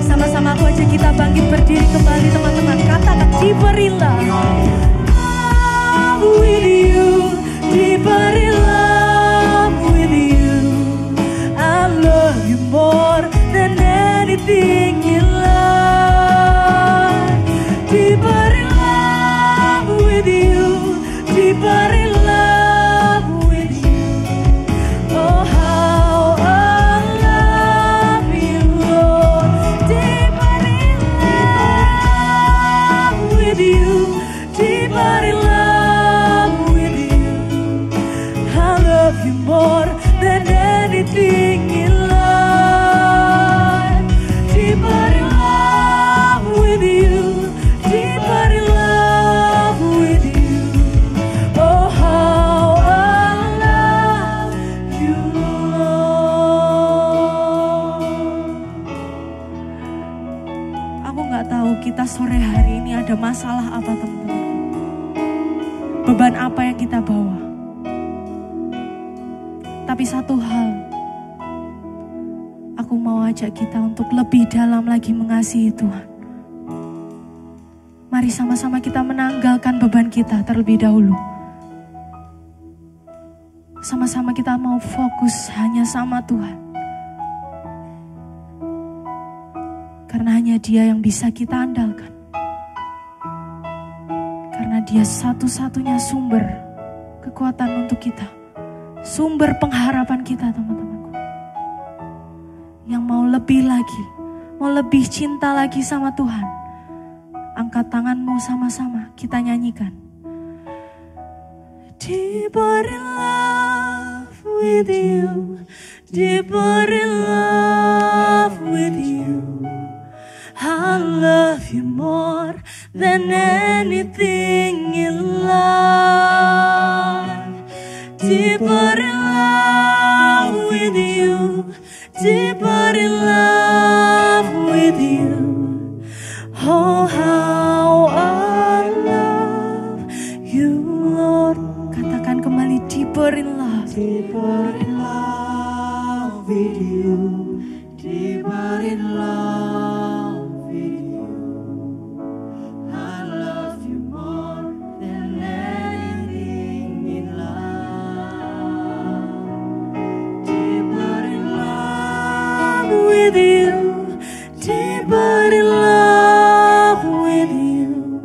C: Sama-sama aku aja kita bangkit berdiri kembali teman-teman, katakan diberi love with you, diberi love with you. I love you more than anything in life. Diberi love with you, diberi love with you. Oh how I love you, Lord. Diberi love with you, diberi love with you. I love you more than anything in life. Diberi love with you, diberi love with you. Oh how I love you, Lord. Aku nggak tahu kita sore hari ini ada masalah apa teman-teman, beban apa yang kita bawa. Tapi satu hal, aku mau ajak kita untuk lebih dalam lagi mengasihi Tuhan. Mari sama-sama kita menanggalkan beban kita terlebih dahulu. Sama-sama kita mau fokus hanya sama Tuhan. Karena hanya Dia yang bisa kita andalkan. Karena Dia satu-satunya sumber kekuatan untuk kita. Sumber pengharapan kita teman-temanku. Yang mau lebih lagi, mau lebih cinta lagi sama Tuhan. Angkat tanganmu sama-sama, kita nyanyikan. Diberi love with you, diberi love with you. I love you more than anything in life. Diberi love with you, diberi love with you. Oh how I love you, Lord. Katakan kembali, diberi love, diberi love with you, diberi love with you. I love you more than anything in life. Diberi love with you, diberi love with you.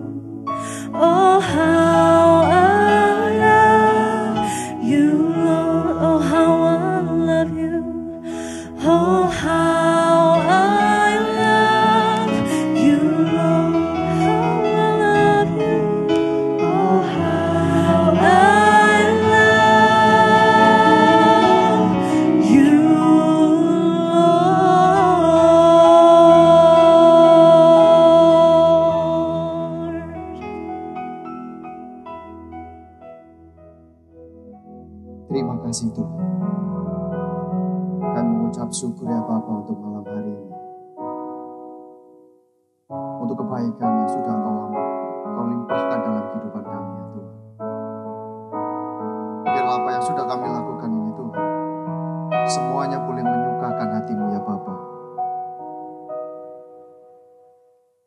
C: Oh how I love you, Lord. Oh how I love you. Oh how I love
E: Terima kasih Tuhan. Kami mengucap syukur ya Bapa untuk malam hari ini. Untuk kebaikan yang sudah Kau limpahkan dalam kehidupan kami ya Tuhan. Biarlah apa yang sudah kami lakukan ini Tuhan, semuanya boleh menyukakan hati-Mu ya Bapa.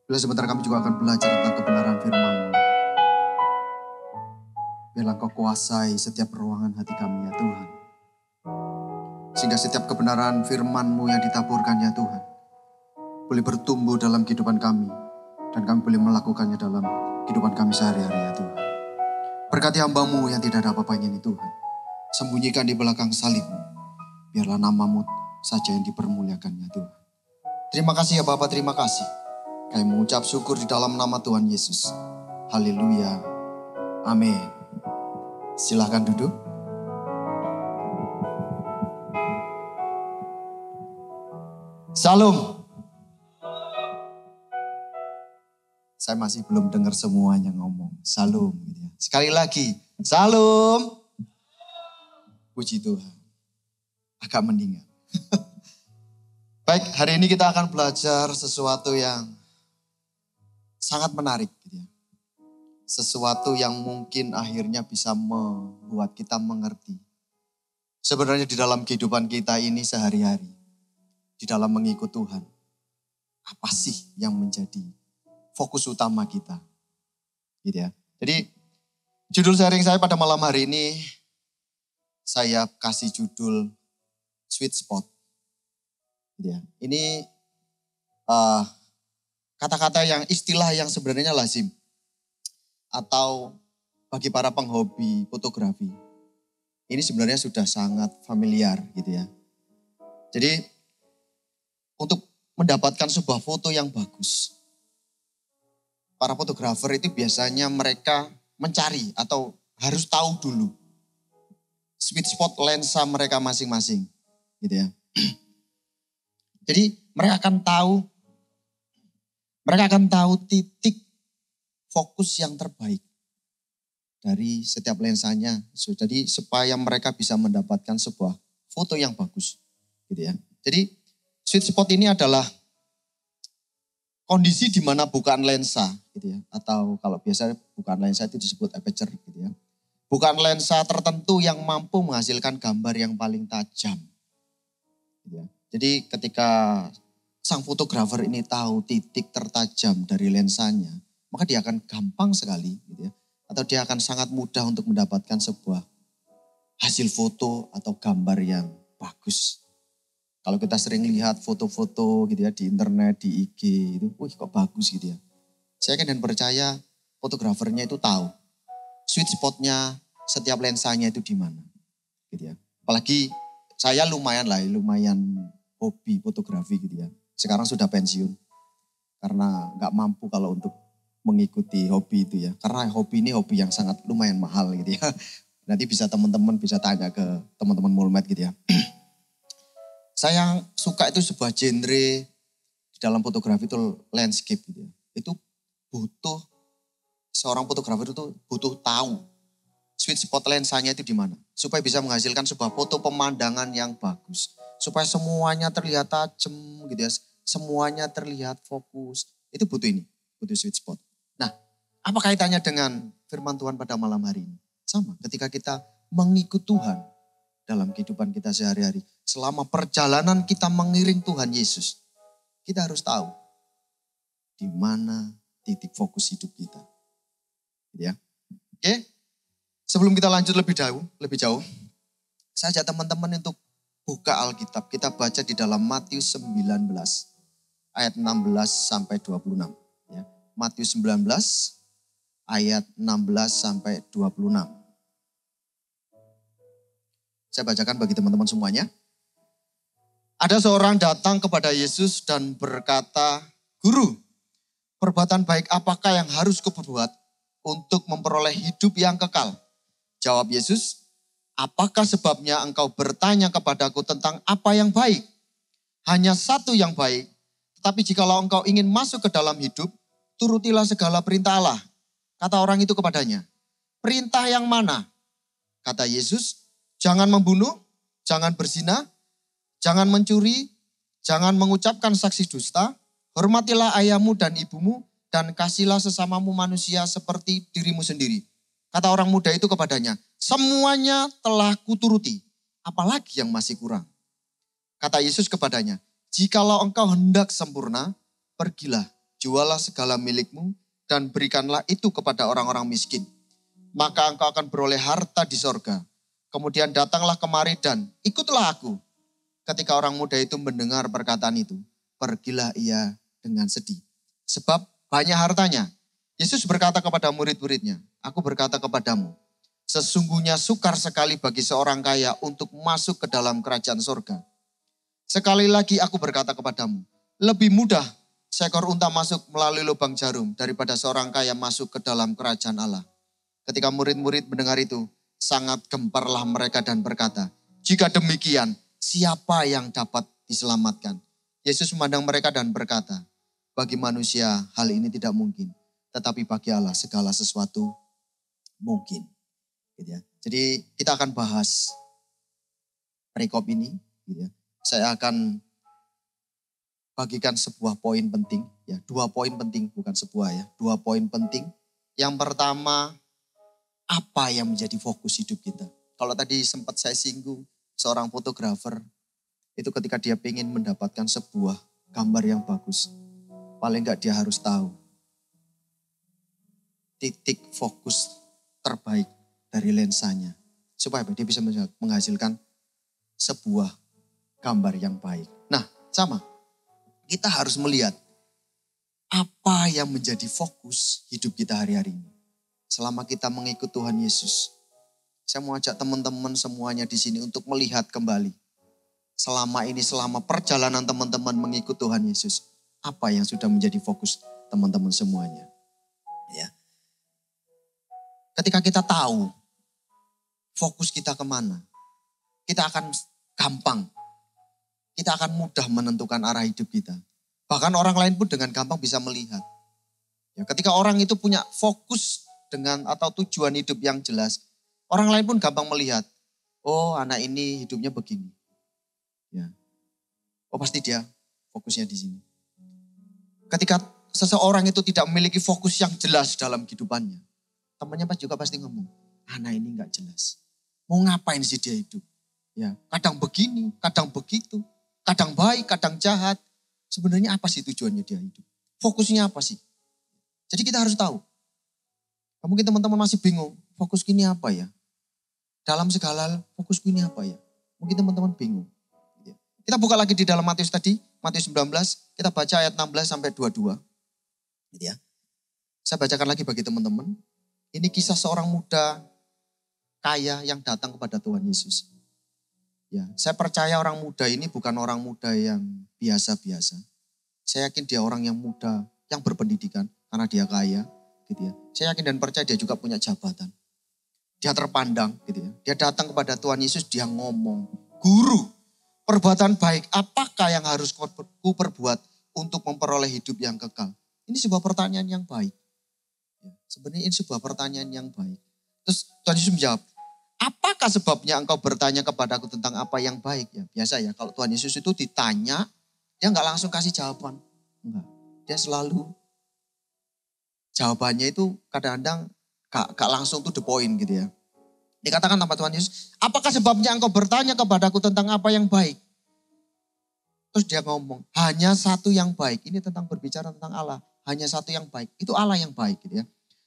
E: Bila sebentar kami juga akan belajar tentang kebenaran firman-Mu. Biarlah Kau kuasai setiap ruangan hati kami ya Tuhan. Sehingga setiap kebenaran firman-Mu yang ditaburkan ya Tuhan, boleh bertumbuh dalam kehidupan kami. Dan kami boleh melakukannya dalam kehidupan kami sehari-hari ya Tuhan. Berkati hamba-Mu yang tidak ada apa-apanya ini Tuhan. Sembunyikan di belakang salib-Mu. Biarlah nama-Mu saja yang dipermuliakan ya Tuhan. Terima kasih ya Bapa, terima kasih. Kami mengucap syukur di dalam nama Tuhan Yesus. Haleluya. Amin. Silahkan duduk. Salam. Saya masih belum dengar semuanya ngomong. Salam. Gitu ya. Sekali lagi. Salam. Puji Tuhan. Agak mendingan. Baik, hari ini kita akan belajar sesuatu yang sangat menarik. Gitu ya. Sesuatu yang mungkin akhirnya bisa membuat kita mengerti. Sebenarnya di dalam kehidupan kita ini sehari-hari. Di dalam mengikut Tuhan. Apa sih yang menjadi fokus utama kita? Gitu ya. Jadi judul sharing saya pada malam hari ini, saya kasih judul Sweet Spot. Gitu ya. Ini kata-kata yang istilah yang sebenarnya lazim. Atau bagi para penghobi fotografi. Ini sebenarnya sudah sangat familiar gitu ya. Jadi untuk mendapatkan sebuah foto yang bagus, para fotografer itu biasanya mereka mencari atau harus tahu dulu sweet spot lensa mereka masing-masing, gitu ya. Jadi mereka akan tahu titik fokus yang terbaik dari setiap lensanya. Jadi supaya mereka bisa mendapatkan sebuah foto yang bagus, gitu ya. Jadi sweet spot ini adalah kondisi di mana bukan lensa, gitu ya, atau kalau biasa bukan lensa itu disebut aperture, gitu ya. Bukan lensa tertentu yang mampu menghasilkan gambar yang paling tajam. Gitu ya. Jadi ketika sang fotografer ini tahu titik tertajam dari lensanya, maka dia akan gampang sekali, gitu ya, atau dia akan sangat mudah untuk mendapatkan sebuah hasil foto atau gambar yang bagus. Kalau kita sering lihat foto-foto gitu ya di internet, di IG itu, wih kok bagus gitu ya. Saya kan dan percaya fotografernya itu tahu sweet spotnya setiap lensanya itu di mana, gitu ya. Apalagi saya lumayan hobi fotografi gitu ya. Sekarang sudah pensiun karena nggak mampu kalau untuk mengikuti hobi itu ya. Karena hobi ini hobi yang sangat lumayan mahal gitu ya. Nanti bisa teman-teman bisa tanya ke teman-teman Mulmed gitu ya. Saya suka itu sebuah genre di dalam fotografi itu landscape gitu ya. Itu butuh, seorang fotografer itu butuh tahu sweet spot lensanya itu di mana. Supaya bisa menghasilkan sebuah foto pemandangan yang bagus. Supaya semuanya terlihat tajam gitu ya. Semuanya terlihat fokus. Itu butuh ini, butuh sweet spot. Nah, apa kaitannya dengan firman Tuhan pada malam hari ini? Sama, ketika kita mengikut Tuhan dalam kehidupan kita sehari-hari. Selama perjalanan kita mengiring Tuhan Yesus, kita harus tahu di mana titik fokus hidup kita. Ya. Oke. Sebelum kita lanjut lebih jauh, saya ajak teman-teman untuk buka Alkitab. Kita baca di dalam Matius 19 ayat 16 sampai 26, ya. Matius 19 ayat 16 sampai 26. Saya bacakan bagi teman-teman semuanya. Ada seorang datang kepada Yesus dan berkata, "Guru, perbuatan baik apakah yang harus kuperbuat untuk memperoleh hidup yang kekal?" Jawab Yesus, "Apakah sebabnya engkau bertanya kepadaku tentang apa yang baik? Hanya satu yang baik. Tetapi jikalau engkau ingin masuk ke dalam hidup, turutilah segala perintah Allah." Kata orang itu kepadanya, "Perintah yang mana?" Kata Yesus, jangan membunuh, jangan berzina, jangan mencuri, jangan mengucapkan saksi dusta, hormatilah ayahmu dan ibumu, dan kasihlah sesamamu manusia seperti dirimu sendiri. Kata orang muda itu kepadanya, semuanya telah kuturuti, apalagi yang masih kurang. Kata Yesus kepadanya, jikalau engkau hendak sempurna, pergilah, jualah segala milikmu, dan berikanlah itu kepada orang-orang miskin. Maka engkau akan beroleh harta di sorga. Kemudian datanglah kemari dan ikutlah aku. Ketika orang muda itu mendengar perkataan itu, pergilah ia dengan sedih. Sebab banyak hartanya. Yesus berkata kepada murid-muridnya, aku berkata kepadamu, sesungguhnya sukar sekali bagi seorang kaya untuk masuk ke dalam kerajaan sorga. Sekali lagi aku berkata kepadamu, lebih mudah seekor unta masuk melalui lubang jarum daripada seorang kaya masuk ke dalam kerajaan Allah. Ketika murid-murid mendengar itu, sangat gemparlah mereka dan berkata, jika demikian, siapa yang dapat diselamatkan? Yesus memandang mereka dan berkata, bagi manusia hal ini tidak mungkin, tetapi bagi Allah segala sesuatu mungkin. Gitu ya. Jadi kita akan bahas perikop ini. Gitu ya. Saya akan bagikan sebuah poin penting. Ya, 2 poin penting, bukan sebuah ya. 2 poin penting. Yang pertama, apa yang menjadi fokus hidup kita? Kalau tadi sempat saya singgung, seorang fotografer, itu ketika dia ingin mendapatkan sebuah gambar yang bagus, paling enggak dia harus tahu titik fokus terbaik dari lensanya. Supaya dia bisa menghasilkan sebuah gambar yang baik. Nah, sama. Kita harus melihat apa yang menjadi fokus hidup kita hari-hari ini. Selama kita mengikut Tuhan Yesus. Saya mau ajak teman-teman semuanya di sini untuk melihat kembali. Selama perjalanan teman-teman mengikut Tuhan Yesus. Apa yang sudah menjadi fokus teman-teman semuanya. Ya. Ketika kita tahu fokus kita kemana, kita akan gampang. Kita akan mudah menentukan arah hidup kita. Bahkan orang lain pun dengan gampang bisa melihat. Ya, ketika orang itu punya fokus dengan atau tujuan hidup yang jelas, orang lain pun gampang melihat. Oh, anak ini hidupnya begini. Ya. Oh, pasti dia fokusnya di sini. Ketika seseorang itu tidak memiliki fokus yang jelas dalam kehidupannya, temannya juga pasti ngomong, anak ini nggak jelas. Mau ngapain sih dia hidup? Ya, kadang begini, kadang begitu, kadang baik, kadang jahat. Sebenarnya apa sih tujuannya dia hidup? Fokusnya apa sih? Jadi kita harus tahu. Mungkin teman-teman masih bingung, fokusku ini apa ya? Dalam segala hal, fokusku ini apa ya? Mungkin teman-teman bingung. Kita buka lagi di dalam Matius tadi, Matius 19, kita baca ayat 16 sampai 22. Gitu ya. Saya bacakan lagi bagi teman-teman. Ini kisah seorang muda kaya yang datang kepada Tuhan Yesus. Ya, saya percaya orang muda ini bukan orang muda yang biasa-biasa. Saya yakin dia orang yang muda, yang berpendidikan karena dia kaya, gitu ya. Saya yakin dan percaya dia juga punya jabatan. Dia terpandang, gitu ya. Dia datang kepada Tuhan Yesus, dia ngomong, "Guru, perbuatan baik apakah yang harus ku perbuat untuk memperoleh hidup yang kekal?" Ini sebuah pertanyaan yang baik. Ya, sebenarnya ini sebuah pertanyaan yang baik. Terus Tuhan Yesus menjawab, apakah sebabnya engkau bertanya kepadaku tentang apa yang baik? Ya, biasa ya, kalau Tuhan Yesus itu ditanya, dia nggak langsung kasih jawaban. Enggak. Dia selalu, jawabannya itu kadang-kadang gak langsung to the point gitu ya. Dikatakan sama Tuhan Yesus, apakah sebabnya engkau bertanya kepadaku tentang apa yang baik? Terus dia ngomong, hanya satu yang baik. Ini tentang berbicara tentang Allah. Hanya satu yang baik. Itu Allah yang baik gitu ya.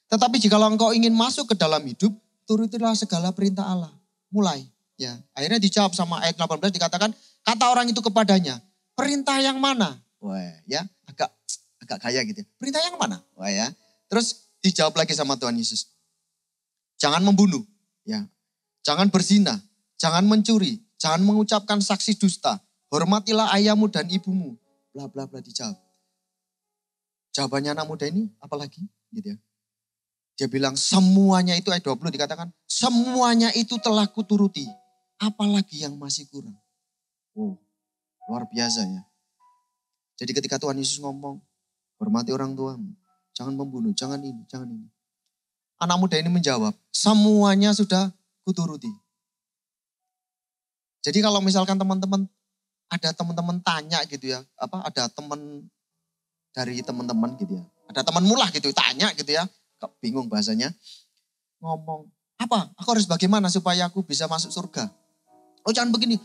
E: Tetapi jika engkau ingin masuk ke dalam hidup, turutilah segala perintah Allah. Mulai. Ya, akhirnya dijawab sama ayat 18 dikatakan, kata orang itu kepadanya, perintah yang mana? Wah ya, agak kaya gitu ya. Perintah yang mana? Wah ya. Terus dijawab lagi sama Tuhan Yesus. Jangan membunuh. Ya. Jangan berzina. Jangan mencuri. Jangan mengucapkan saksi dusta. Hormatilah ayahmu dan ibumu. Bla bla bla dijawab. Jawabannya anak muda ini apalagi? Gitu ya. Dia bilang semuanya itu ayat 20 dikatakan. Semuanya itu telah kuturuti. Apalagi yang masih kurang. Oh, luar biasa ya. Jadi ketika Tuhan Yesus ngomong. Hormati orang tuamu. Jangan membunuh, jangan ini, jangan ini. Anak muda ini menjawab, semuanya sudah kuturuti. Jadi kalau misalkan ada teman-teman tanya gitu ya, ada teman dari teman-teman gitu ya. Ada teman mulah gitu tanya gitu ya. Bingung bahasanya. Ngomong, apa? Aku harus bagaimana supaya aku bisa masuk surga? Oh jangan begini.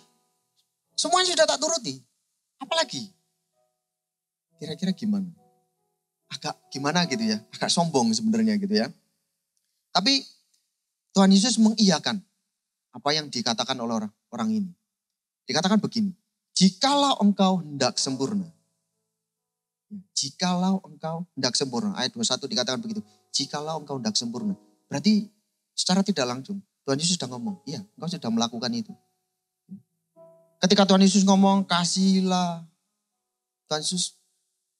E: Semuanya sudah tak turuti. Apalagi? Kira-kira gimana? Agak gimana gitu ya. Agak sombong sebenarnya gitu ya. Tapi Tuhan Yesus mengiyakan apa yang dikatakan oleh orang ini. Dikatakan begini. Jikalau engkau hendak sempurna. Jikalau engkau hendak sempurna. Ayat 21 dikatakan begitu. Jikalau engkau hendak sempurna. Berarti secara tidak langsung Tuhan Yesus sudah ngomong. Iya, engkau sudah melakukan itu. Ketika Tuhan Yesus ngomong kasihlah. Tuhan Yesus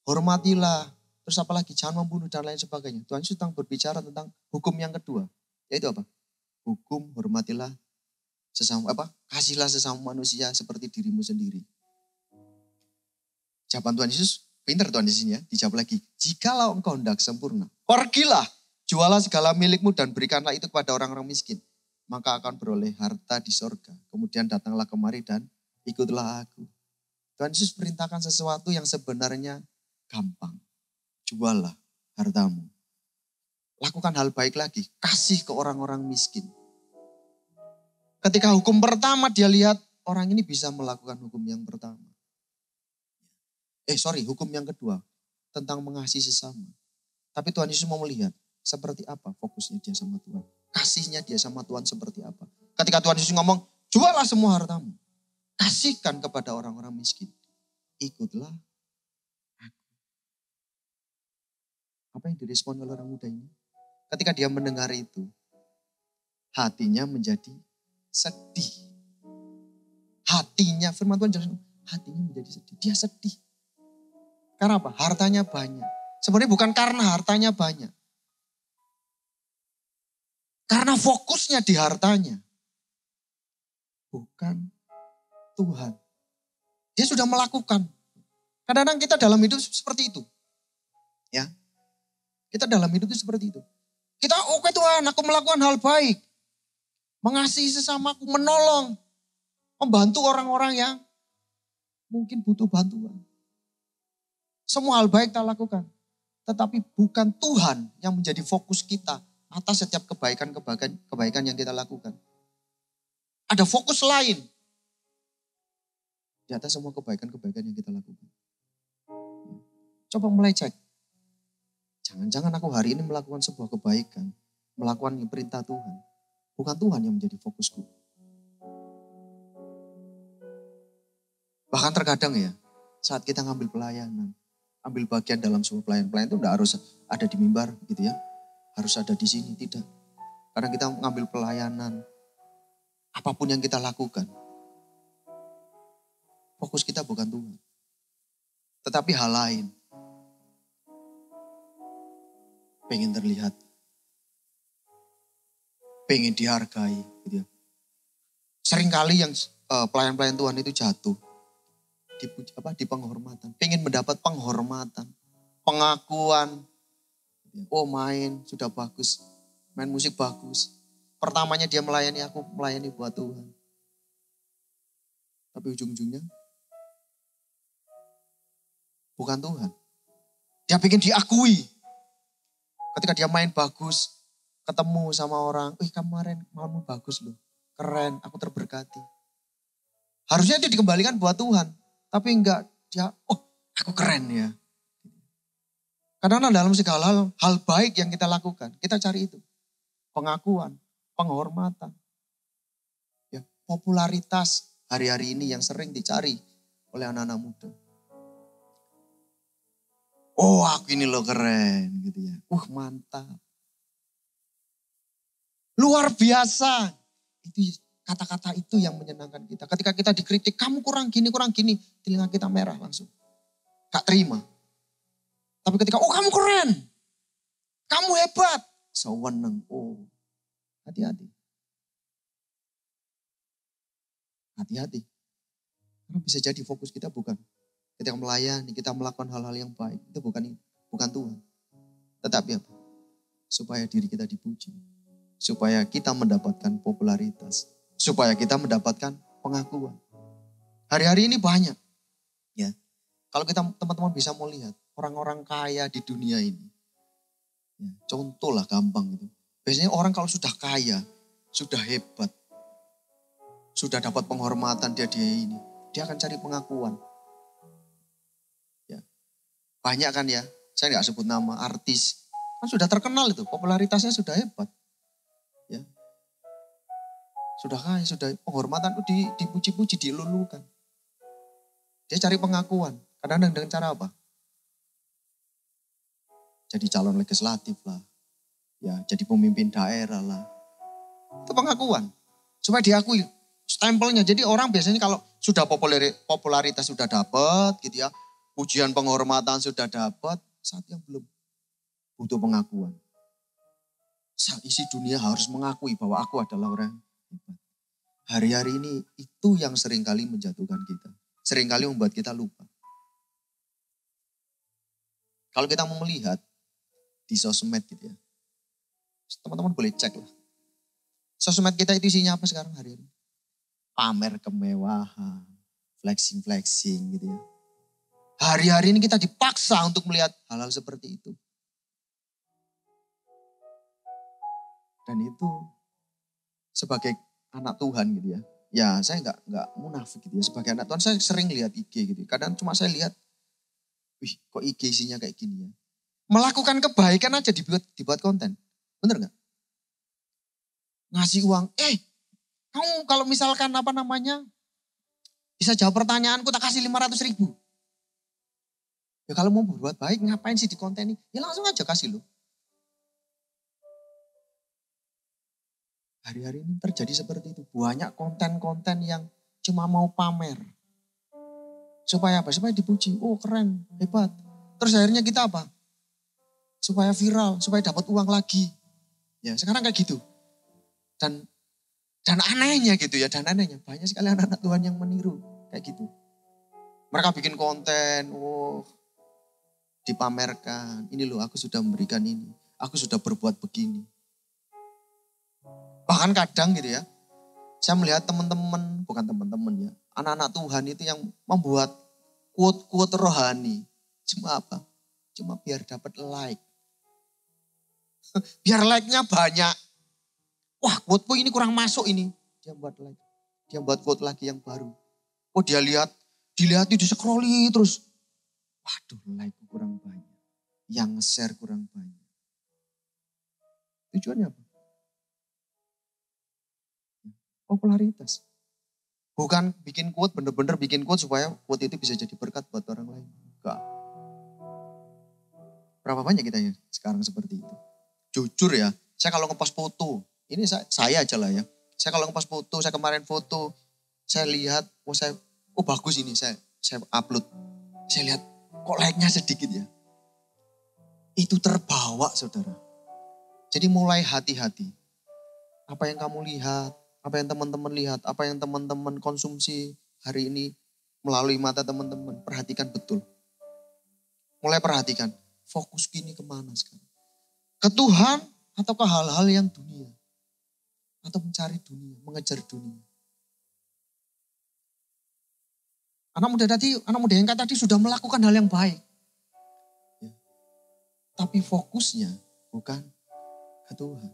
E: hormatilah. Terus apalagi jangan membunuh dan lain sebagainya. Tuhan Yesus sedang berbicara tentang hukum yang kedua. Yaitu apa? Hukum hormatilah kasihlah sesama manusia seperti dirimu sendiri. Jawaban Tuhan Yesus, pintar Tuhan Yesus ya, dijawab lagi. Jikalau engkau hendak sempurna, pergilah, jualah segala milikmu dan berikanlah itu kepada orang-orang miskin. Maka akan beroleh harta di sorga. Kemudian datanglah kemari dan ikutlah aku. Tuhan Yesus perintahkan sesuatu yang sebenarnya gampang. Jualah hartamu. Lakukan hal baik lagi, kasih ke orang-orang miskin. Ketika hukum pertama dia lihat orang ini bisa melakukan hukum yang pertama. Hukum yang kedua. Tentang mengasihi sesama. Tapi Tuhan Yesus mau melihat seperti apa fokusnya dia sama Tuhan. Kasihnya dia sama Tuhan seperti apa. Ketika Tuhan Yesus ngomong, jualah semua hartamu. Kasihkan kepada orang-orang miskin. Ikutlah aku. Apa yang direspon oleh orang muda ini? Ketika dia mendengar itu, hatinya menjadi sedih. Hatinya, firman Tuhan jelas, hatinya menjadi sedih. Dia sedih. Karena apa? Hartanya banyak. Sebenarnya bukan karena hartanya banyak. Karena fokusnya di hartanya. Bukan Tuhan. Dia sudah melakukan. Kadang-kadang kita dalam hidup seperti itu. Ya. Kita dalam hidup itu seperti itu. Kita, oke Tuhan, aku melakukan hal baik. Mengasihi sesamaku, menolong. Membantu orang-orang yang mungkin butuh bantuan. Semua hal baik kita lakukan. Tetapi bukan Tuhan yang menjadi fokus kita atas setiap kebaikan yang kita lakukan. Ada fokus lain di atas semua kebaikan-kebaikan yang kita lakukan. Coba mulai cek. Jangan-jangan aku hari ini melakukan sebuah kebaikan. Melakukan perintah Tuhan. Bukan Tuhan yang menjadi fokusku. Bahkan terkadang ya, saat kita ngambil pelayanan, ambil bagian dalam sebuah pelayanan itu enggak harus ada di mimbar gitu ya. Harus ada di sini, tidak. Kadang kita ngambil pelayanan, apapun yang kita lakukan, fokus kita bukan Tuhan. Tetapi hal lain. Pengen terlihat. Pengen dihargai. Gitu ya. Seringkali yang pelayan-pelayan Tuhan itu jatuh. Di penghormatan. Pengen mendapat penghormatan. Pengakuan. Oh main, sudah bagus. Main musik bagus. Pertamanya dia melayani aku, melayani buat Tuhan. Tapi ujung-ujungnya bukan Tuhan. Dia pengen diakui. Ketika dia main bagus, ketemu sama orang, kemarin malammu bagus loh, keren, aku terberkati. Harusnya itu dikembalikan buat Tuhan. Tapi enggak, dia, aku keren ya. Karena dalam segala hal baik yang kita lakukan, kita cari itu. Pengakuan, penghormatan. Ya, popularitas hari-hari ini yang sering dicari oleh anak-anak muda. Oh aku ini loh keren gitu ya. Mantap. Luar biasa. Itu kata-kata itu yang menyenangkan kita. Ketika kita dikritik, kamu kurang gini, telinga kita merah langsung. Gak terima. Tapi ketika, kamu keren. Kamu hebat. Sewenang. Hati-hati. Hati-hati. Karena bisa jadi fokus kita bukan. Ketika melayani, kita melakukan hal-hal yang baik. Itu bukan Tuhan. Tetapi apa? Supaya diri kita dipuji. Supaya kita mendapatkan popularitas. Supaya kita mendapatkan pengakuan. Hari-hari ini banyak. Ya, kalau kita teman-teman bisa mau lihat orang-orang kaya di dunia ini. Ya, contoh lah gampang itu. Biasanya orang kalau sudah kaya, sudah hebat, sudah dapat penghormatan dia ini, dia akan cari pengakuan. Ya, banyak kan ya, saya nggak sebut nama artis, kan sudah terkenal itu, popularitasnya sudah hebat. Ya, sudah kaya, sudah penghormatan itu dipuji-puji, dilulukan. Dia cari pengakuan. Kadang-kadang dengan cara apa? Jadi calon legislatif lah. Ya, jadi pemimpin daerah lah. Itu pengakuan. Supaya diakui stempelnya. Jadi orang biasanya kalau sudah popularitas sudah dapat gitu ya. Pujian penghormatan sudah dapat. Saat yang belum butuh pengakuan. Isi dunia harus mengakui bahwa aku adalah orang hebat. Hari-hari ini itu yang seringkali menjatuhkan kita. Seringkali membuat kita lupa. Kalau kita mau melihat di sosmed gitu ya. Teman-teman boleh cek lah. Sosmed kita itu isinya apa sekarang hari ini? Pamer kemewahan, flexing gitu ya. Hari-hari ini kita dipaksa untuk melihat hal-hal seperti itu. Dan itu sebagai anak Tuhan gitu ya. Ya saya nggak munafik gitu ya. Sebagai anak Tuhan saya sering lihat IG gitu. Kadang cuma saya lihat, wih kok IG isinya kayak gini ya. Melakukan kebaikan aja dibuat konten. Bener gak? Ngasih uang, kamu kalau misalkan bisa jawab pertanyaanku tak kasih 500.000. Ya kalau mau berbuat baik ngapain sih di konten ini? Ya langsung aja kasih loh. Hari-hari ini terjadi seperti itu. Banyak konten-konten yang cuma mau pamer. Supaya apa? Supaya dipuji. Oh keren, hebat. Terus akhirnya kita apa? Supaya viral, supaya dapat uang lagi. Ya sekarang kayak gitu. Dan anehnya gitu ya, banyak sekali anak-anak Tuhan yang meniru kayak gitu. Mereka bikin konten, dipamerkan. Ini loh aku sudah memberikan ini, aku sudah berbuat begini. Bahkan kadang gitu ya, saya melihat bukan teman-teman ya, anak-anak Tuhan itu yang membuat quote-quote rohani. Cuma apa? Cuma biar dapat like. Biar like-nya banyak. Wah quote ini kurang masuk ini. Dia buat like. Dia buat quote lagi yang baru. Oh dia dilihat di scrolli terus. Waduh like kurang banyak. Yang share kurang banyak. Tujuannya apa? Popularitas. Bukan bikin quote, bener-bener bikin quote supaya quote itu bisa jadi berkat buat orang lain. Enggak. Berapa banyak kita ya sekarang seperti itu. Jujur ya, saya kalau ngepost foto, ini saya aja lah ya. Saya kalau ngepost foto, saya kemarin foto, saya lihat, bagus ini, saya upload. Saya lihat, kok like-nya sedikit ya. Itu terbawa saudara. Jadi mulai hati-hati. Apa yang kamu lihat, apa yang teman-teman lihat, apa yang teman-teman konsumsi hari ini melalui mata teman-teman, perhatikan betul. Mulai perhatikan, fokus gini kemana sekarang. Ke Tuhan atau ke hal-hal yang dunia. Atau mencari dunia, mengejar dunia. Anak muda yang tadi sudah melakukan hal yang baik. Ya. Tapi fokusnya bukan ke Tuhan.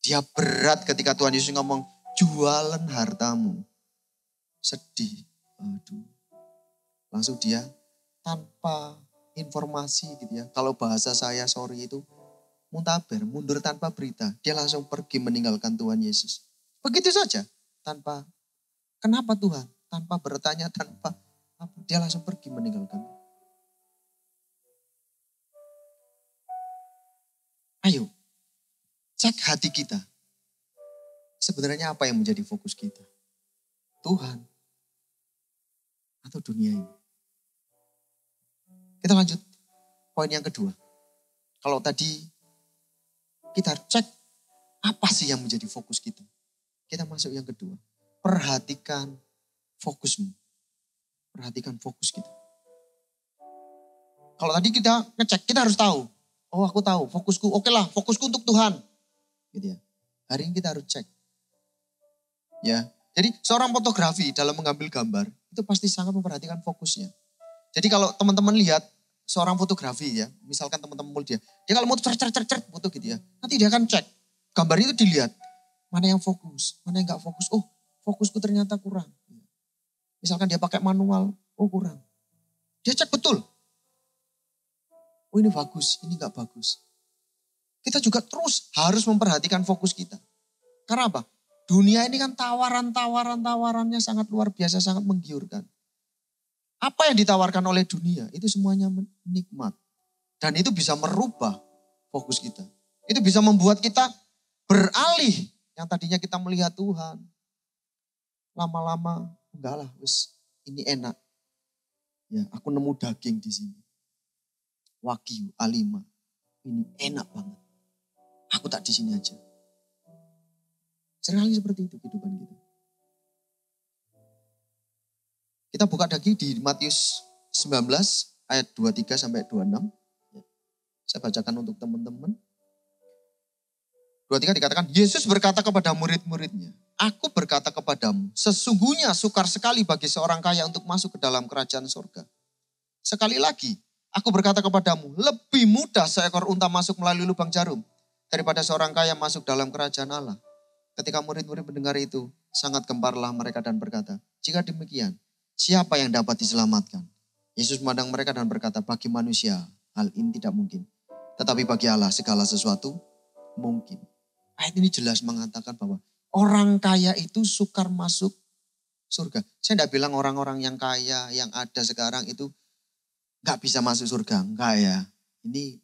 E: Dia berat ketika Tuhan Yesus ngomong, jualan hartamu. Sedih. Aduh. Langsung dia tanpa informasi gitu ya. Kalau bahasa saya sorry itu muntaber, mundur tanpa berita. Dia langsung pergi meninggalkan Tuhan Yesus. Begitu saja. Tanpa, kenapa Tuhan? Tanpa bertanya, tanpa apa. Dia langsung pergi meninggalkan. Ayo, cek hati kita. Sebenarnya apa yang menjadi fokus kita? Tuhan atau dunia ini? Kita lanjut poin yang kedua. Kalau tadi kita cek apa sih yang menjadi fokus kita. Kita masuk yang kedua. Perhatikan fokusmu. Perhatikan fokus kita. Kalau tadi kita ngecek, kita harus tahu. Oh aku tahu fokusku, oke lah fokusku untuk Tuhan. Gitu ya. Hari ini kita harus cek. Ya, Jadi seorang fotografi dalam mengambil gambar itu pasti sangat memperhatikan fokusnya. Jadi kalau teman-teman lihat seorang fotografi ya, misalkan teman-teman mau dia kalau mau cert foto gitu ya, nanti dia akan cek gambar itu dilihat mana yang fokus, mana yang nggak fokus. Oh, fokusku ternyata kurang. Misalkan dia pakai manual, oh kurang. Dia cek betul. Oh ini bagus, ini nggak bagus. Kita juga terus harus memperhatikan fokus kita. Karena apa? Dunia ini kan tawarannya sangat luar biasa, sangat menggiurkan. Apa yang ditawarkan oleh dunia itu semuanya nikmat. Dan itu bisa merubah fokus kita. Itu bisa membuat kita beralih. Yang tadinya kita melihat Tuhan. Lama-lama, enggak lah, wis ini enak. Ya, aku nemu daging di sini. Wagyu A5. Ini enak banget. Aku tak di sini aja. Seringkali seperti itu kehidupan kita. Kita buka lagi di Matius 19 ayat 23 sampai 26. Saya bacakan untuk teman-teman. 23 dikatakan, Yesus berkata kepada murid-muridnya, Aku berkata kepadamu, sesungguhnya sukar sekali bagi seorang kaya untuk masuk ke dalam kerajaan surga. Sekali lagi, aku berkata kepadamu, lebih mudah seekor unta masuk melalui lubang jarum daripada seorang kaya masuk dalam kerajaan Allah. Ketika murid-murid mendengar itu, sangat gemparlah mereka dan berkata, jika demikian, siapa yang dapat diselamatkan? Yesus memandang mereka dan berkata, bagi manusia hal ini tidak mungkin. Tetapi bagi Allah segala sesuatu mungkin. Ayat ini jelas mengatakan bahwa orang kaya itu sukar masuk surga. Saya tidak bilang orang-orang yang kaya, yang ada sekarang itu gak bisa masuk surga. Enggak ya. Ini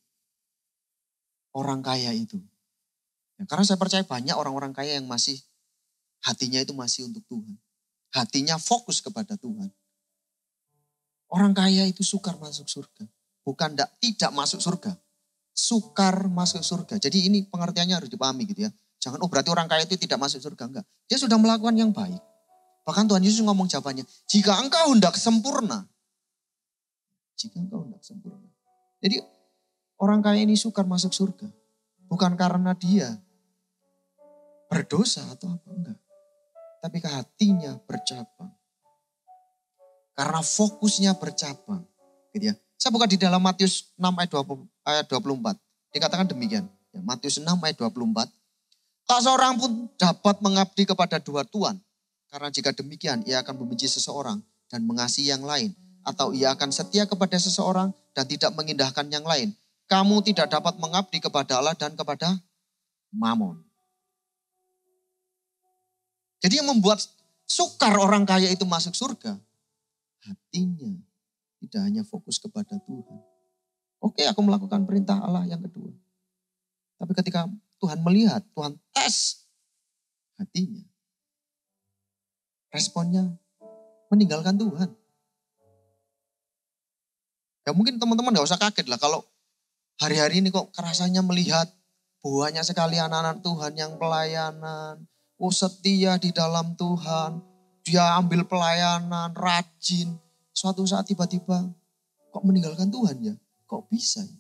E: orang kaya itu. Ya, karena saya percaya banyak orang-orang kaya yang masih hatinya itu masih untuk Tuhan. Hatinya fokus kepada Tuhan. Orang kaya itu sukar masuk surga. Bukan tidak masuk surga. Sukar masuk surga. Jadi ini pengertiannya harus dipahami gitu ya. Jangan, berarti orang kaya itu tidak masuk surga. Enggak. Dia sudah melakukan yang baik. Bahkan Tuhan Yesus ngomong jawabannya. Jika engkau hendak sempurna. Jika engkau hendak sempurna. Jadi orang kaya ini sukar masuk surga. Bukan karena dia berdosa atau apa, enggak. Tapi ke hatinya bercabang. Karena fokusnya bercabang. Gitu ya. Saya buka di dalam Matius 6 ayat 24. Dikatakan demikian. Ya, Matius 6 ayat 24. Tak seorang pun dapat mengabdi kepada dua tuan. Karena jika demikian ia akan membenci seseorang dan mengasihi yang lain. Atau ia akan setia kepada seseorang dan tidak mengindahkan yang lain. Kamu tidak dapat mengabdi kepada Allah dan kepada Mamon. Jadi yang membuat sukar orang kaya itu masuk surga. Hatinya tidak hanya fokus kepada Tuhan. Oke, aku melakukan perintah Allah yang kedua. Tapi ketika Tuhan melihat, Tuhan tes hatinya. Responnya meninggalkan Tuhan. Ya mungkin teman-teman gak usah kaget lah kalau hari-hari ini kok rasanya melihat banyak sekali anak-anak Tuhan yang pelayanan. Oh setia di dalam Tuhan. Dia ambil pelayanan, rajin. Suatu saat tiba-tiba kok meninggalkan Tuhan ya? Kok bisa ya?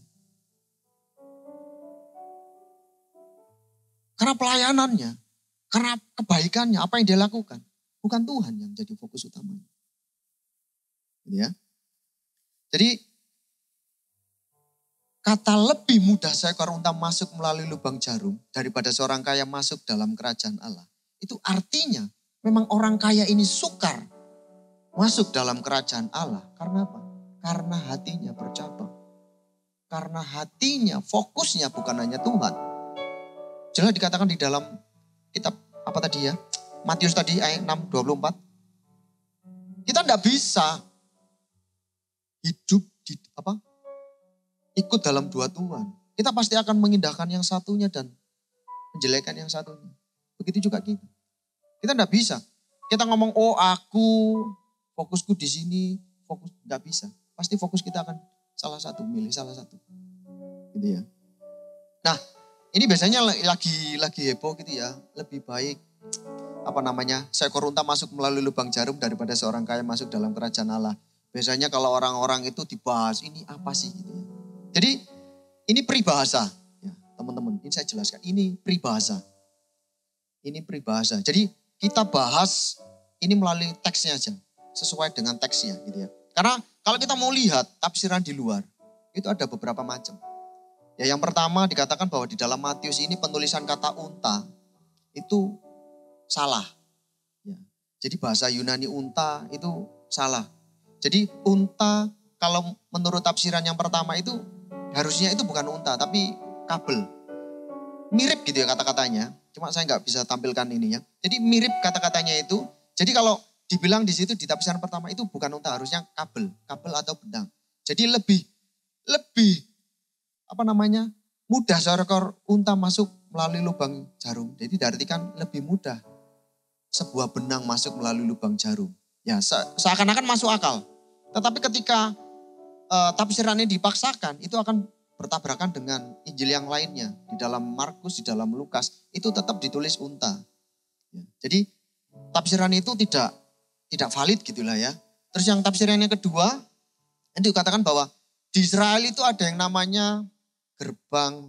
E: Karena pelayanannya, karena kebaikannya, apa yang dia lakukan. Bukan Tuhan yang jadi fokus utamanya. Gitu ya. Jadi kata lebih mudah seekor unta masuk melalui lubang jarum daripada seorang kaya masuk dalam kerajaan Allah. Itu artinya memang orang kaya ini sukar masuk dalam kerajaan Allah. Karena apa? Karena hatinya bercabang. Karena hatinya fokusnya bukan hanya Tuhan. Jelas dikatakan di dalam kitab apa tadi ya? Matius tadi ayat 6:24. Kita tidak bisa hidup ikut dalam dua Tuhan. Kita pasti akan mengindahkan yang satunya dan menjelekkan yang satunya. Begitu juga kita. Kita tidak bisa. Kita ngomong, oh aku, fokusku di sini, fokus nggak bisa. Pasti fokus kita akan salah satu, milih salah satu. Gitu ya. Nah, ini biasanya lagi heboh gitu ya. Lebih baik seekor unta masuk melalui lubang jarum daripada seorang kaya masuk dalam kerajaan Allah. Biasanya kalau orang-orang itu dibahas, ini apa sih gitu ya. Jadi ini peribahasa. Ya, teman-teman, ini saya jelaskan. Ini peribahasa. Ini peribahasa. Jadi kita bahas ini melalui teksnya aja. Sesuai dengan teksnya gitu ya. Karena kalau kita mau lihat tafsiran di luar, itu ada beberapa macam. Ya, yang pertama dikatakan bahwa di dalam Matius ini penulisan kata unta itu salah. Ya. Jadi bahasa Yunani unta itu salah. Jadi unta kalau menurut tafsiran yang pertama itu harusnya itu bukan unta tapi kabel. Mirip gitu ya kata-katanya. Cuma saya nggak bisa tampilkan ini ya. Jadi mirip kata-katanya itu. Jadi kalau dibilang di situ di tafsiran pertama itu bukan unta, harusnya kabel atau benang. Jadi lebih mudah seekor unta masuk melalui lubang jarum. Jadi diartikan lebih mudah sebuah benang masuk melalui lubang jarum. Ya seakan-akan masuk akal. Tetapi ketika tafsiran ini dipaksakan, itu akan bertabrakan dengan Injil yang lainnya. Di dalam Markus, di dalam Lukas, itu tetap ditulis unta. Ya, jadi tafsiran itu tidak valid gitulah ya. Terus yang tafsiran yang kedua, itu dikatakan bahwa di Israel itu ada yang namanya gerbang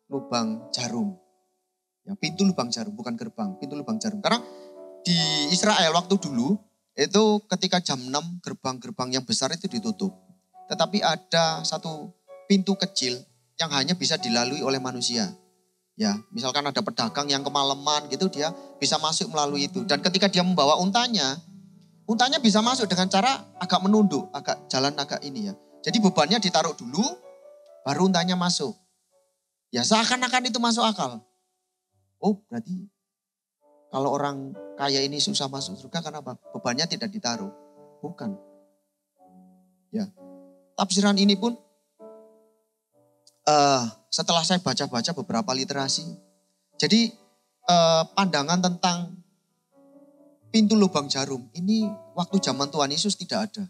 E: lubang jarum. Ya, pintu lubang jarum, bukan gerbang, pintu lubang jarum. Karena di Israel waktu dulu, itu ketika jam 6 gerbang-gerbang yang besar itu ditutup. Tetapi ada satu pintu kecil yang hanya bisa dilalui oleh manusia. Ya, misalkan ada pedagang yang kemalaman gitu, dia bisa masuk melalui itu. Dan ketika dia membawa untanya bisa masuk dengan cara agak menunduk, jalan agak ini ya. Jadi bebannya ditaruh dulu, baru untanya masuk. Ya seakan-akan itu masuk akal. Oh berarti kalau orang kaya ini susah masuk surga karena apa? Bebannya tidak ditaruh. Bukan. Ya, tafsiran ini pun setelah saya baca-baca beberapa literasi. Jadi pandangan tentang pintu lubang jarum ini waktu zaman Tuhan Yesus tidak ada.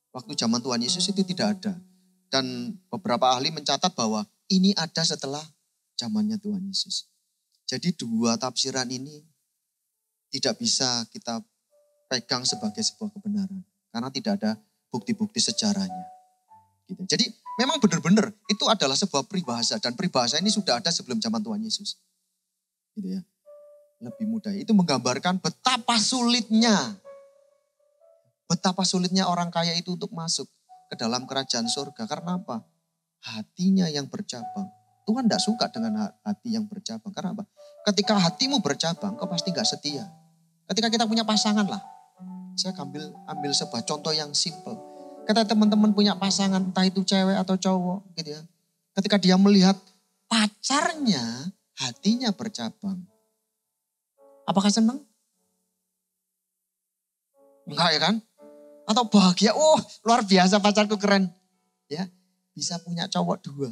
E: Waktu zaman Tuhan Yesus itu tidak ada. Dan beberapa ahli mencatat bahwa ini ada setelah zamannya Tuhan Yesus. Jadi dua tafsiran ini tidak bisa kita pegang sebagai sebuah kebenaran. Karena tidak ada bukti-bukti sejarahnya. Gitu. Jadi memang benar-benar itu adalah sebuah peribahasa. Dan peribahasa ini sudah ada sebelum zaman Tuhan Yesus. Gitu ya. Lebih mudah. Itu menggambarkan betapa sulitnya orang kaya itu untuk masuk ke dalam kerajaan surga. Karena apa? Hatinya yang bercabang. Tuhan tidak suka dengan hati yang bercabang. Karena apa? Ketika hatimu bercabang, kau pasti gak setia. Ketika kita punya pasangan lah. Saya ambil sebuah contoh yang simple. Ketika teman-teman punya pasangan, entah itu cewek atau cowok gitu ya. Ketika dia melihat pacarnya, hatinya bercabang. Apakah senang? Enggak ya kan? Atau bahagia, oh luar biasa pacarku keren. Ya, bisa punya cowok 2.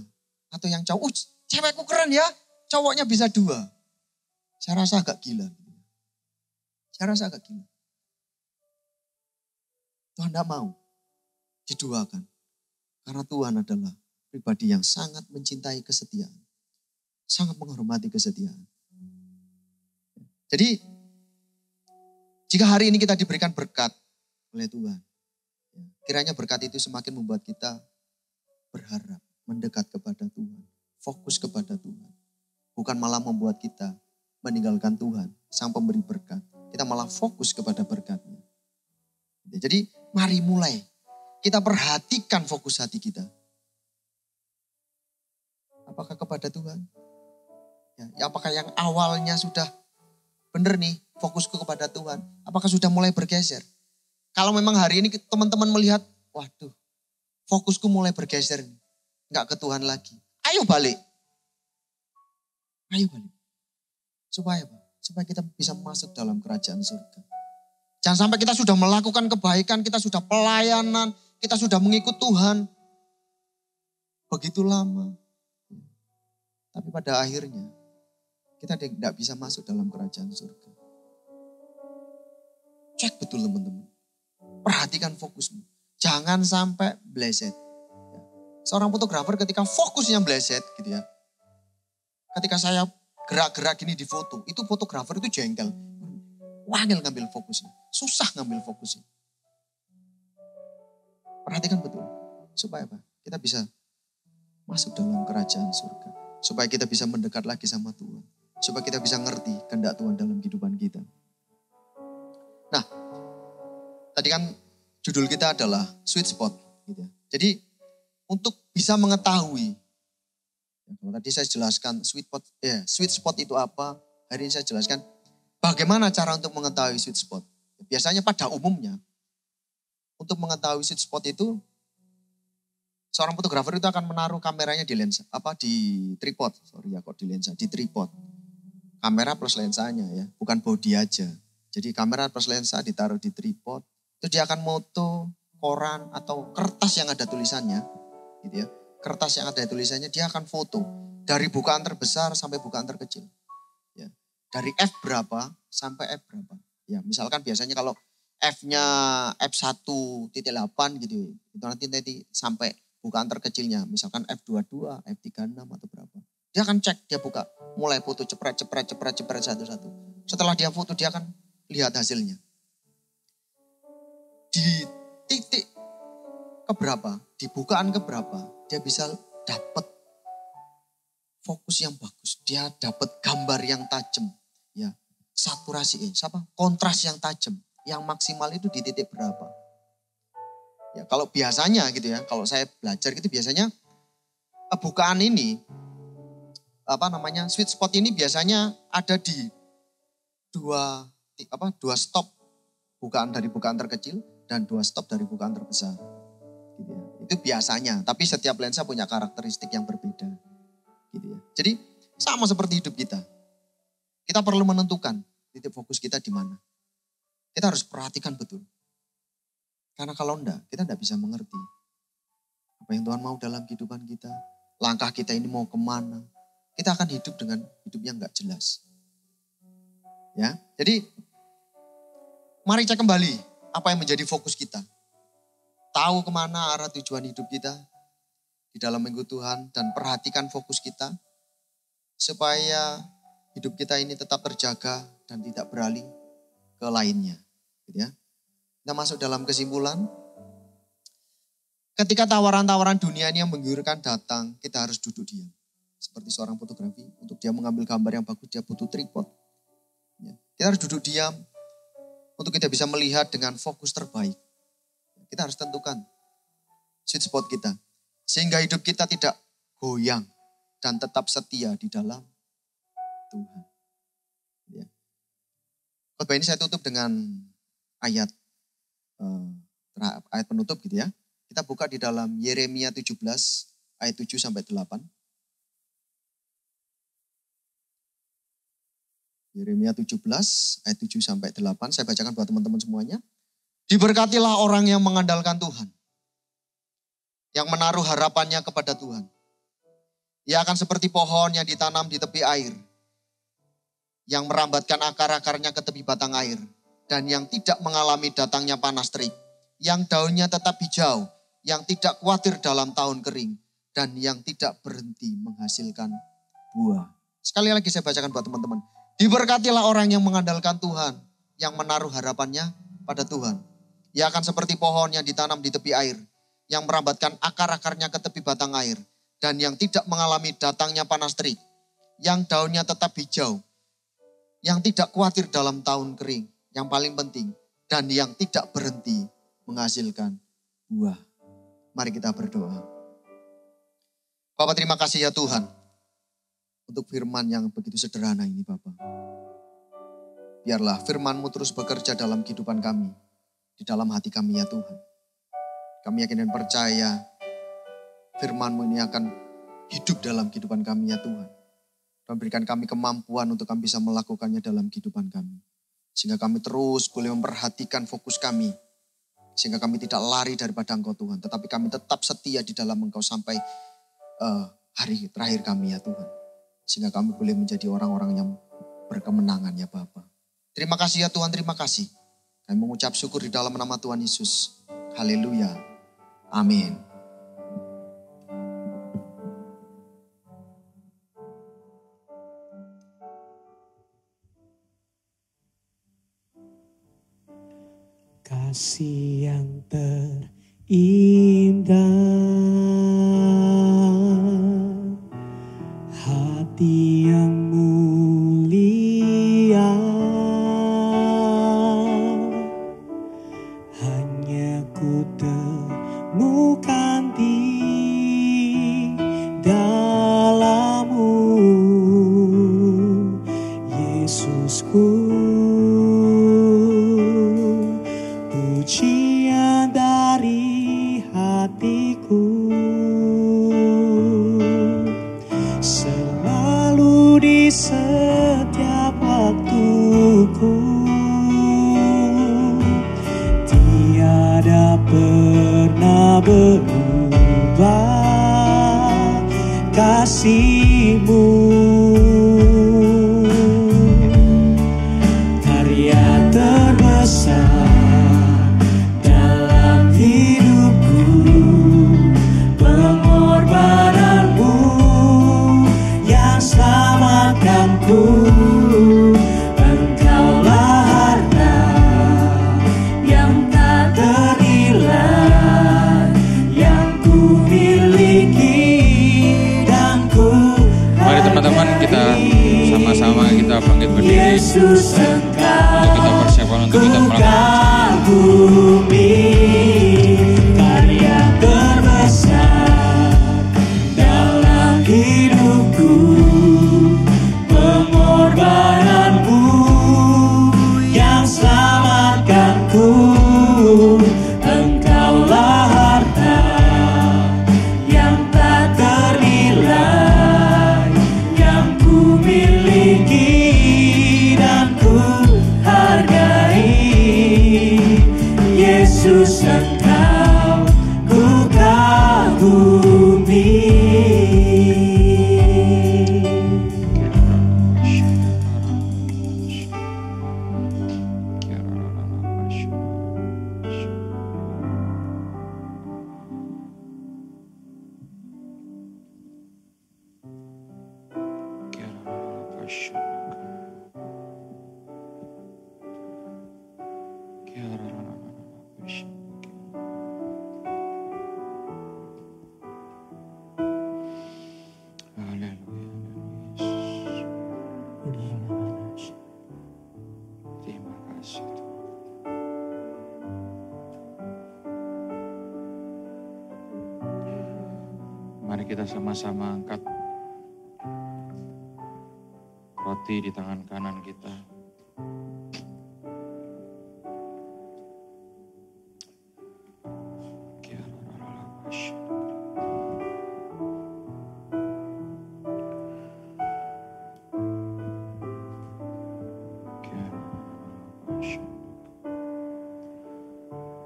E: Atau yang cowok, cewekku keren ya, cowoknya bisa 2. Saya rasa agak gila. Tuhan tidak mau diduakan. Karena Tuhan adalah pribadi yang sangat mencintai kesetiaan. Sangat menghormati kesetiaan. Jadi, jika hari ini kita diberikan berkat oleh Tuhan. Kiranya berkat itu semakin membuat kita berharap, mendekat kepada Tuhan. Fokus kepada Tuhan. Bukan malah membuat kita meninggalkan Tuhan, sang pemberi berkat. Kita malah fokus kepada berkatnya. Jadi mari mulai. Kita perhatikan fokus hati kita. Apakah kepada Tuhan? Ya, apakah yang awalnya sudah benar nih fokusku kepada Tuhan? Apakah sudah mulai bergeser? Kalau memang hari ini teman-teman melihat, waduh fokusku mulai bergeser nih. Enggak ke Tuhan lagi. Ayo balik. Supaya apa? Supaya kita bisa masuk dalam kerajaan surga. Jangan sampai kita sudah melakukan kebaikan, kita sudah pelayanan, kita sudah mengikut Tuhan. Begitu lama. Tapi pada akhirnya kita tidak bisa masuk dalam kerajaan surga. Cek betul teman-teman. Perhatikan fokusmu. Jangan sampai bleset. Seorang fotografer ketika fokusnya bleset gitu ya. Ketika saya gerak-gerak gini di foto, itu fotografer itu jengkel. Wangil ngambil fokusnya. Susah ngambil fokusnya. Perhatikan betul. Supaya apa? Kita bisa masuk dalam kerajaan surga. Supaya kita bisa mendekat lagi sama Tuhan. Supaya kita bisa ngerti kehendak Tuhan dalam kehidupan kita. Nah, tadi kan judul kita adalah sweet spot. Gitu ya. Jadi untuk bisa mengetahui, kalau tadi saya jelaskan sweet spot itu apa, hari ini saya jelaskan bagaimana cara untuk mengetahui sweet spot. Biasanya pada umumnya, untuk mengetahui sweet spot itu, seorang fotografer itu akan menaruh kameranya di lensa, di tripod, di tripod. Kamera plus lensanya ya, bukan body aja. Jadi kamera plus lensa ditaruh di tripod, itu dia akan moto koran atau kertas yang ada tulisannya, gitu ya. Kertas yang ada tulisannya dia akan foto dari bukaan terbesar sampai bukaan terkecil. Ya. Dari F berapa sampai F berapa. Ya, misalkan biasanya kalau F-nya F1.8 gitu, itu nanti sampai bukaan terkecilnya, misalkan F22, F36 atau berapa. Dia akan cek, dia buka, mulai foto cepret satu-satu. Setelah dia foto, dia akan lihat hasilnya. Di titik keberapa, di bukaan keberapa, dia bisa dapat fokus yang bagus. Dia dapat gambar yang tajam, ya, saturasi, kontras yang tajam. Yang maksimal itu di titik berapa. Ya, kalau biasanya gitu ya, kalau saya belajar gitu biasanya bukaan ini, sweet spot ini biasanya ada di dua stop bukaan dari bukaan terkecil dan 2 stop dari bukaan terbesar. Gitu ya. Itu biasanya, tapi setiap lensa punya karakteristik yang berbeda. Gitu ya. Jadi sama seperti hidup kita. Kita perlu menentukan titik fokus kita di mana. Kita harus perhatikan betul. Karena kalau enggak, kita enggak bisa mengerti apa yang Tuhan mau dalam kehidupan kita. Langkah kita ini mau kemana. Kita akan hidup dengan hidup yang enggak jelas. Ya, jadi mari cek kembali apa yang menjadi fokus kita. Tahu kemana arah tujuan hidup kita di dalam minggu Tuhan dan perhatikan fokus kita supaya hidup kita ini tetap terjaga dan tidak beralih ke lainnya. Gitu ya. Kita masuk dalam kesimpulan. Ketika tawaran-tawaran dunia ini yang menggiurkan datang, kita harus duduk diam. Seperti seorang fotografi, untuk dia mengambil gambar yang bagus, dia butuh tripod. Ya. Kita harus duduk diam untuk kita bisa melihat dengan fokus terbaik. Kita harus tentukan sweet spot kita. Sehingga hidup kita tidak goyang dan tetap setia di dalam Tuhan. Ya. Khotbah ini saya tutup dengan ayat penutup gitu ya. Kita buka di dalam Yeremia 17 ayat 7 sampai 8. Yeremia 17 ayat 7 sampai 8. Saya bacakan buat teman-teman semuanya. Diberkatilah orang yang mengandalkan Tuhan. Yang menaruh harapannya kepada Tuhan. Ia akan seperti pohon yang ditanam di tepi air. Yang merambatkan akar-akarnya ke tepi batang air. Dan yang tidak mengalami datangnya panas terik. Yang daunnya tetap hijau. Yang tidak khawatir dalam tahun kering. Dan yang tidak berhenti menghasilkan buah. Sekali lagi saya bacakan buat teman-teman. Diberkatilah orang yang mengandalkan Tuhan. Yang menaruh harapannya pada Tuhan. Ia akan seperti pohon yang ditanam di tepi air. Yang merambatkan akar-akarnya ke tepi batang air. Dan yang tidak mengalami datangnya panas terik. Yang daunnya tetap hijau. Yang tidak khawatir dalam tahun kering. Yang paling penting. Dan yang tidak berhenti menghasilkan buah. Mari kita berdoa. Bapak, terima kasih ya Tuhan. Untuk firman yang begitu sederhana ini Bapak. Biarlah firman-Mu terus bekerja dalam kehidupan kami. Di dalam hati kami ya Tuhan. Kami yakin dan percaya firman-Mu ini akan hidup dalam kehidupan kami ya Tuhan. Dan berikan kami kemampuan untuk kami bisa melakukannya dalam kehidupan kami. Sehingga kami terus boleh memperhatikan fokus kami. Sehingga kami tidak lari daripada Engkau Tuhan. Tetapi kami tetap setia di dalam Engkau sampai hari terakhir kami ya Tuhan. Sehingga kami boleh menjadi orang-orang yang berkemenangan ya Bapa. Terima kasih ya Tuhan, terima kasih. Kami mengucap syukur di dalam nama Tuhan Yesus. Haleluya. Amin.
A: Kasih yang terindah, hati yang mulia, pujian dari hatiku, selalu di setiap waktuku, tiada pernah berubah kasih-Mu. Karya terbesar dalam hidupku, pengorbananmu yang selamatkanku. Engkaulah harta yang tak ternilai, yang ku miliki dan ku hargai.
F: Mari teman-teman kita sama-sama kita bangkit berdiri.
A: Yesus,
F: Untuk kita persiapkan untuk kita melakukan
A: bumi, karya terbesar dalam hidupku, pengorbananmu yang selamatkanku. Engkaulah harta yang tak ternilai, yang ku miliki dan ku hargai. Yesus, Engkau ku kagumi.
F: Terima kasih Tuhan. Mari kita sama-sama angkat roti di tangan kanan kita.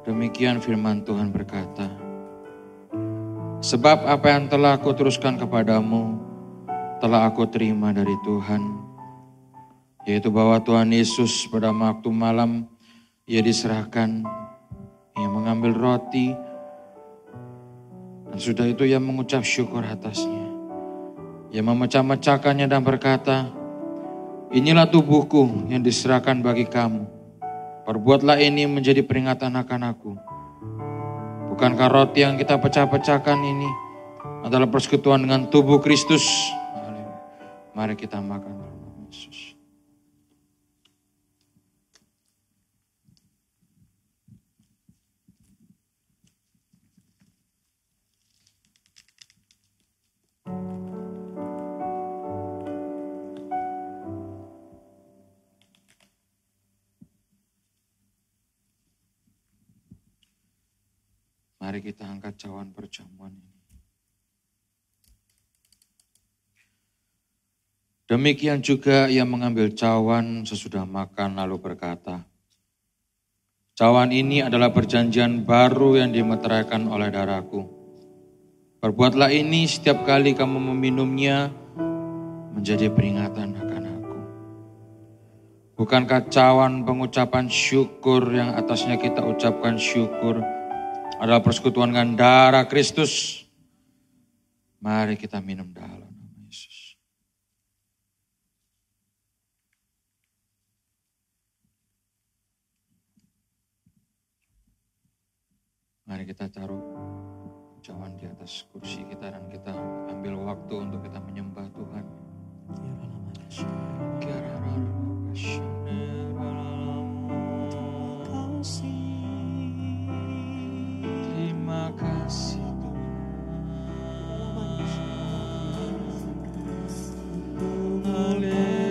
F: Demikian firman Tuhan berkata, sebab apa yang telah aku teruskan kepadamu, telah aku terima dari Tuhan, yaitu bahwa Tuhan Yesus pada waktu malam Ia diserahkan, Ia mengambil roti, dan sudah itu Ia mengucap syukur atasnya. Ia memecah-mecahkannya dan berkata, inilah tubuhku yang diserahkan bagi kamu. Perbuatlah ini menjadi peringatan akan aku. Bukankah roti yang kita pecah-pecahkan ini adalah persekutuan dengan tubuh Kristus? Mari kita makan dalam nama Yesus. Mari kita angkat cawan perjamuan ini. Demikian juga Ia mengambil cawan sesudah makan lalu berkata, cawan ini adalah perjanjian baru yang dimeteraikan oleh darahku. Perbuatlah ini setiap kali kamu meminumnya menjadi peringatan akan aku. Bukankah cawan pengucapan syukur yang atasnya kita ucapkan syukur adalah persekutuan dengan darah Kristus? Mari kita minum dalam nama Yesus. Mari kita taruh cawan di atas kursi kita dan kita ambil waktu untuk kita menyembah Tuhan. Terima kasih Tuhan. Haleluya.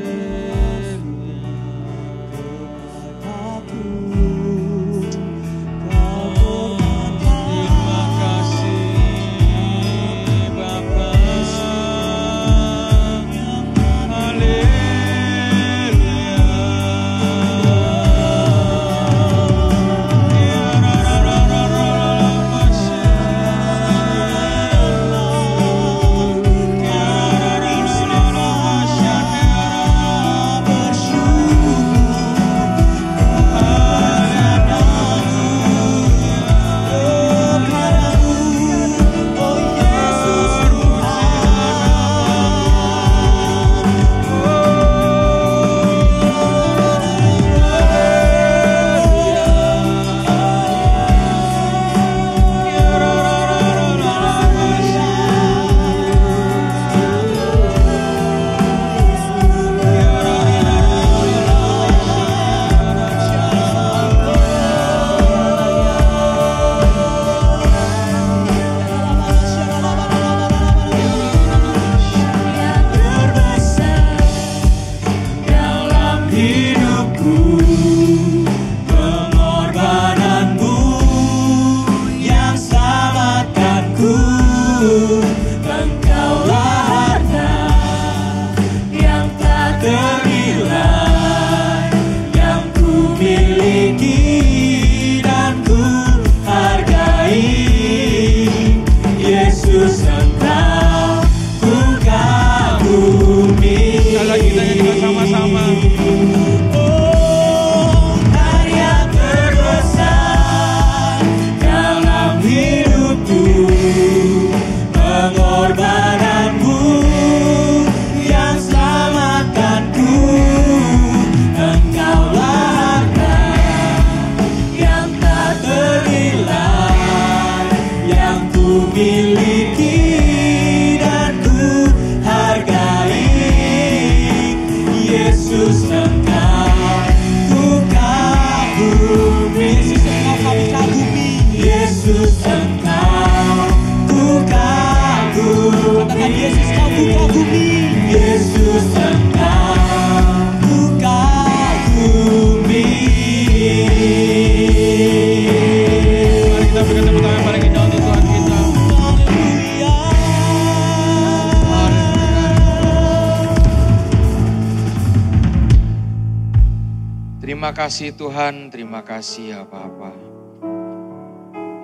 F: Terima kasih Tuhan, terima kasih ya Bapa.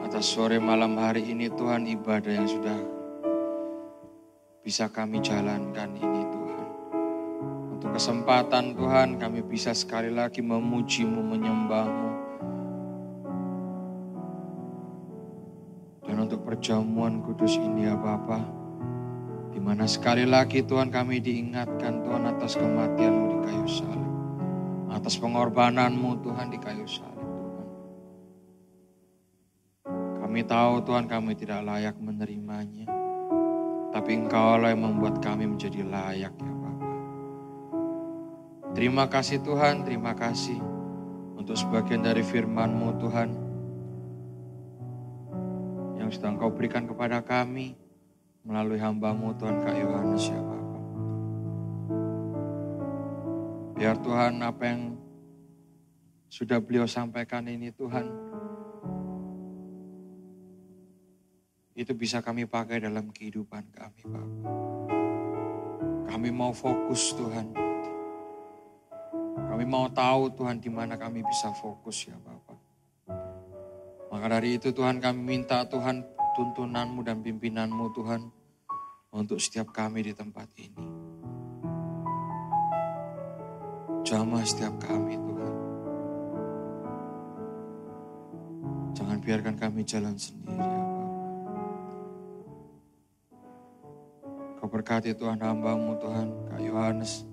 F: Atas sore malam hari ini Tuhan, ibadah yang sudah bisa kami jalankan ini Tuhan. Untuk kesempatan Tuhan kami bisa sekali lagi memuji-Mu, menyembah-Mu. Dan untuk perjamuan kudus ini ya Bapa, di mana sekali lagi Tuhan kami diingatkan Tuhan atas kematian-Mu di kayu salib. Atas pengorbanan-Mu Tuhan di kayu salib Tuhan. Kami tahu Tuhan kami tidak layak menerimanya. Tapi Engkau-lah yang membuat kami menjadi layak ya Bapa. Terima kasih Tuhan, terima kasih untuk sebagian dari firman-Mu Tuhan. Yang sudah Engkau berikan kepada kami melalui hamba-Mu Tuhan Kak Yohanes ya Bapa. Biar Tuhan apa yang sudah beliau sampaikan ini Tuhan, itu bisa kami pakai dalam kehidupan kami Bapa. Kami mau fokus Tuhan. Kami mau tahu Tuhan di mana kami bisa fokus ya Bapa. Maka dari itu Tuhan kami minta Tuhan tuntunan-Mu dan pimpinan-Mu Tuhan untuk setiap kami di tempat ini. Jamah setiap kami Tuhan. Jangan biarkan kami jalan sendiri ya Bapa. Kau berkati Tuhan hamba-Mu Tuhan Kak Yohanes.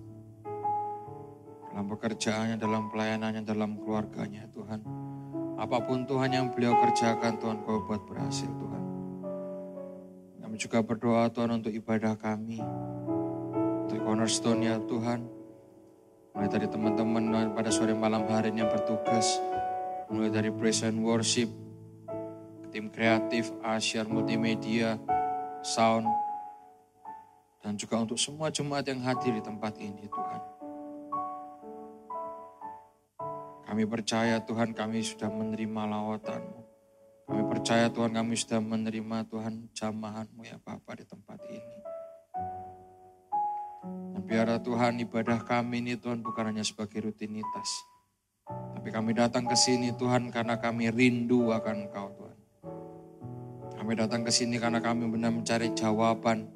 F: Dalam pekerjaannya, dalam pelayanannya, dalam keluarganya Tuhan. Apapun Tuhan yang beliau kerjakan Tuhan Kau buat berhasil Tuhan. Kami juga berdoa Tuhan untuk ibadah kami. Untuk Cornerstone ya Tuhan. Mulai dari teman-teman pada sore malam hari ini yang bertugas. Mulai dari praise and worship. Tim kreatif, Asyar Multimedia, Sound. Dan juga untuk semua jemaat yang hadir di tempat ini Tuhan. Kami percaya Tuhan kami sudah menerima lawatan-Mu. Kami percaya Tuhan kami sudah menerima Tuhan jamahan-Mu ya Bapa di tempat ini. Dan biarlah Tuhan ibadah kami ini Tuhan bukan hanya sebagai rutinitas. Tapi kami datang ke sini Tuhan karena kami rindu akan Engkau Tuhan. Kami datang ke sini karena kami benar mencari jawaban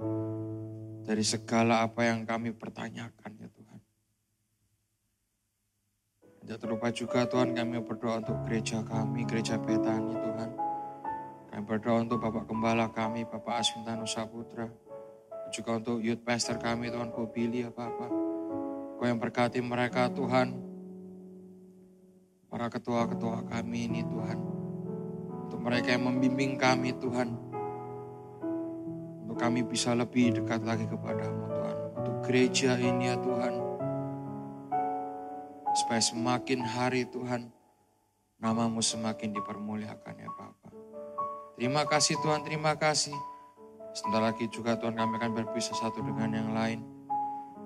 F: dari segala apa yang kami pertanyakan ya Tuhan. Tidak terlupa juga Tuhan kami berdoa untuk gereja kami, gereja Betani Tuhan. Kami berdoa untuk Bapak Gembala kami, Bapak Aswintanu Saputra. Juga untuk youth pastor kami Tuhan, Ko Billy ya Bapak. Kau yang berkati mereka Tuhan. Para ketua-ketua kami ini Tuhan. Untuk mereka yang membimbing kami Tuhan. Untuk kami bisa lebih dekat lagi kepada-Mu Tuhan. Untuk gereja ini ya Tuhan. Supaya semakin hari Tuhan. Nama-Mu semakin dipermuliakan ya Bapak. Terima kasih Tuhan, terima kasih. Sebentar lagi juga Tuhan kami akan berpisah satu dengan yang lain.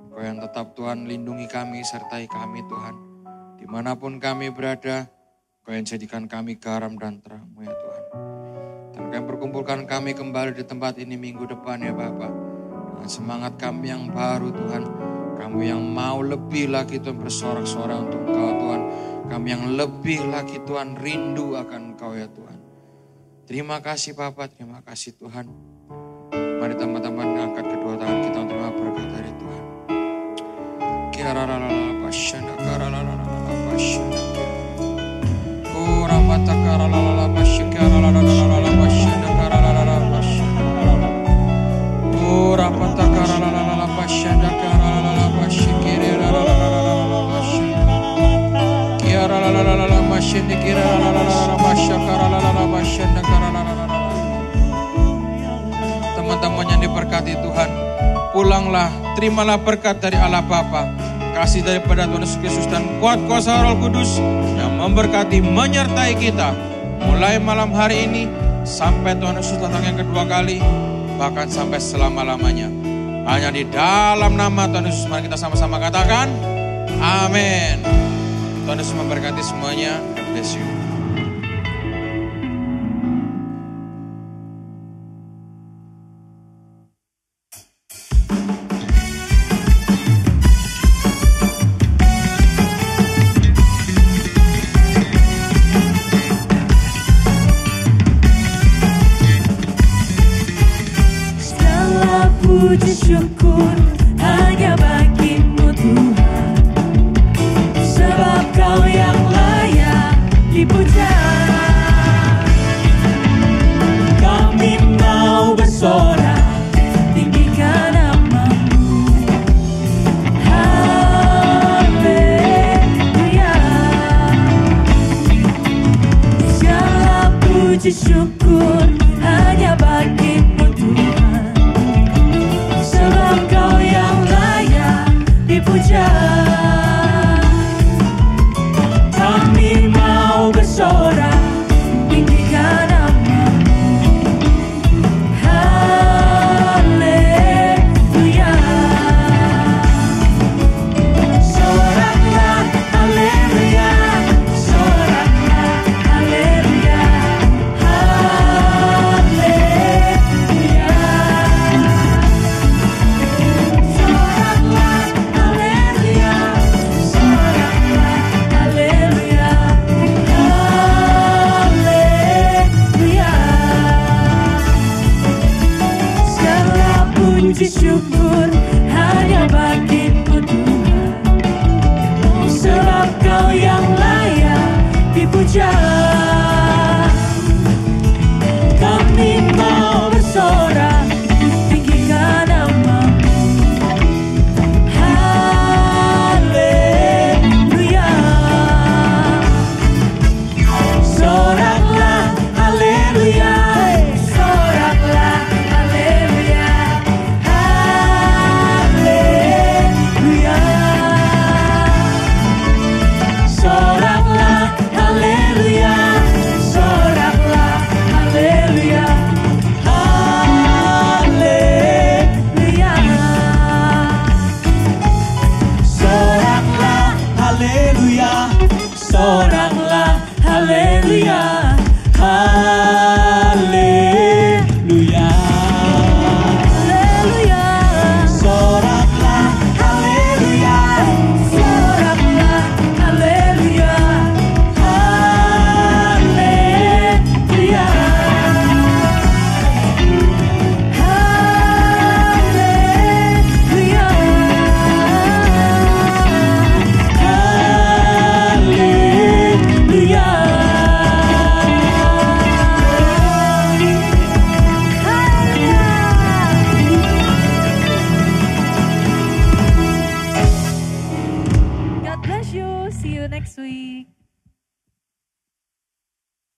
F: Kau yang tetap Tuhan lindungi kami, sertai kami Tuhan. Dimanapun kami berada, Kau yang jadikan kami garam dan terang-Mu ya Tuhan. Dan Kau yang perkumpulkan kami kembali di tempat ini minggu depan ya Bapak. Dengan semangat kami yang baru Tuhan. Kami yang mau lebih lagi Tuhan bersorak-sorak untuk Engkau Tuhan. Kami yang lebih lagi Tuhan rindu akan Engkau ya Tuhan. Terima kasih Bapak, terima kasih Tuhan. Mari teman-teman angkat kedua tangan kita untuk terima berkat dari Tuhan. Teman-teman yang diberkati Tuhan, pulanglah, terimalah berkat dari Allah Bapa, kasih daripada Tuhan Yesus Kristus dan kuat kuasa Roh Kudus yang memberkati, menyertai kita mulai malam hari ini sampai Tuhan Yesus datang yang kedua kali, bahkan sampai selama-lamanya. Hanya di dalam nama Tuhan Yesus mari kita sama-sama katakan amin. Tuhan Yesus memberkati semuanya. God bless you.
D: puji syukur hanya bagimu Tuhan, sebab Kau yang layak dipuja. Kami mau bersorak tinggikan nama-Mu. Haleluya. Soraklah haleluya, soraklah haleluya, haleluya. Soraklah haleluya, soraklah haleluya, haleluya. Segala puji syukur hanya bagimu Tuhan, sebab Kau yang layak dipuja. Kami mau bersorak tinggikan nama-Mu. Haleluya. Soraklah haleluya, soraklah haleluya, haleluya. Soraklah haleluya, soraklah haleluya, haleluya.
A: Soraklah haleluya, soraklah haleluya, haleluya.
D: Haleluya.
A: Soraklah haleluya,
D: Soraklah haleluya, haleluya. Haleluya.
A: haleluya.
D: God bless you. See you next week.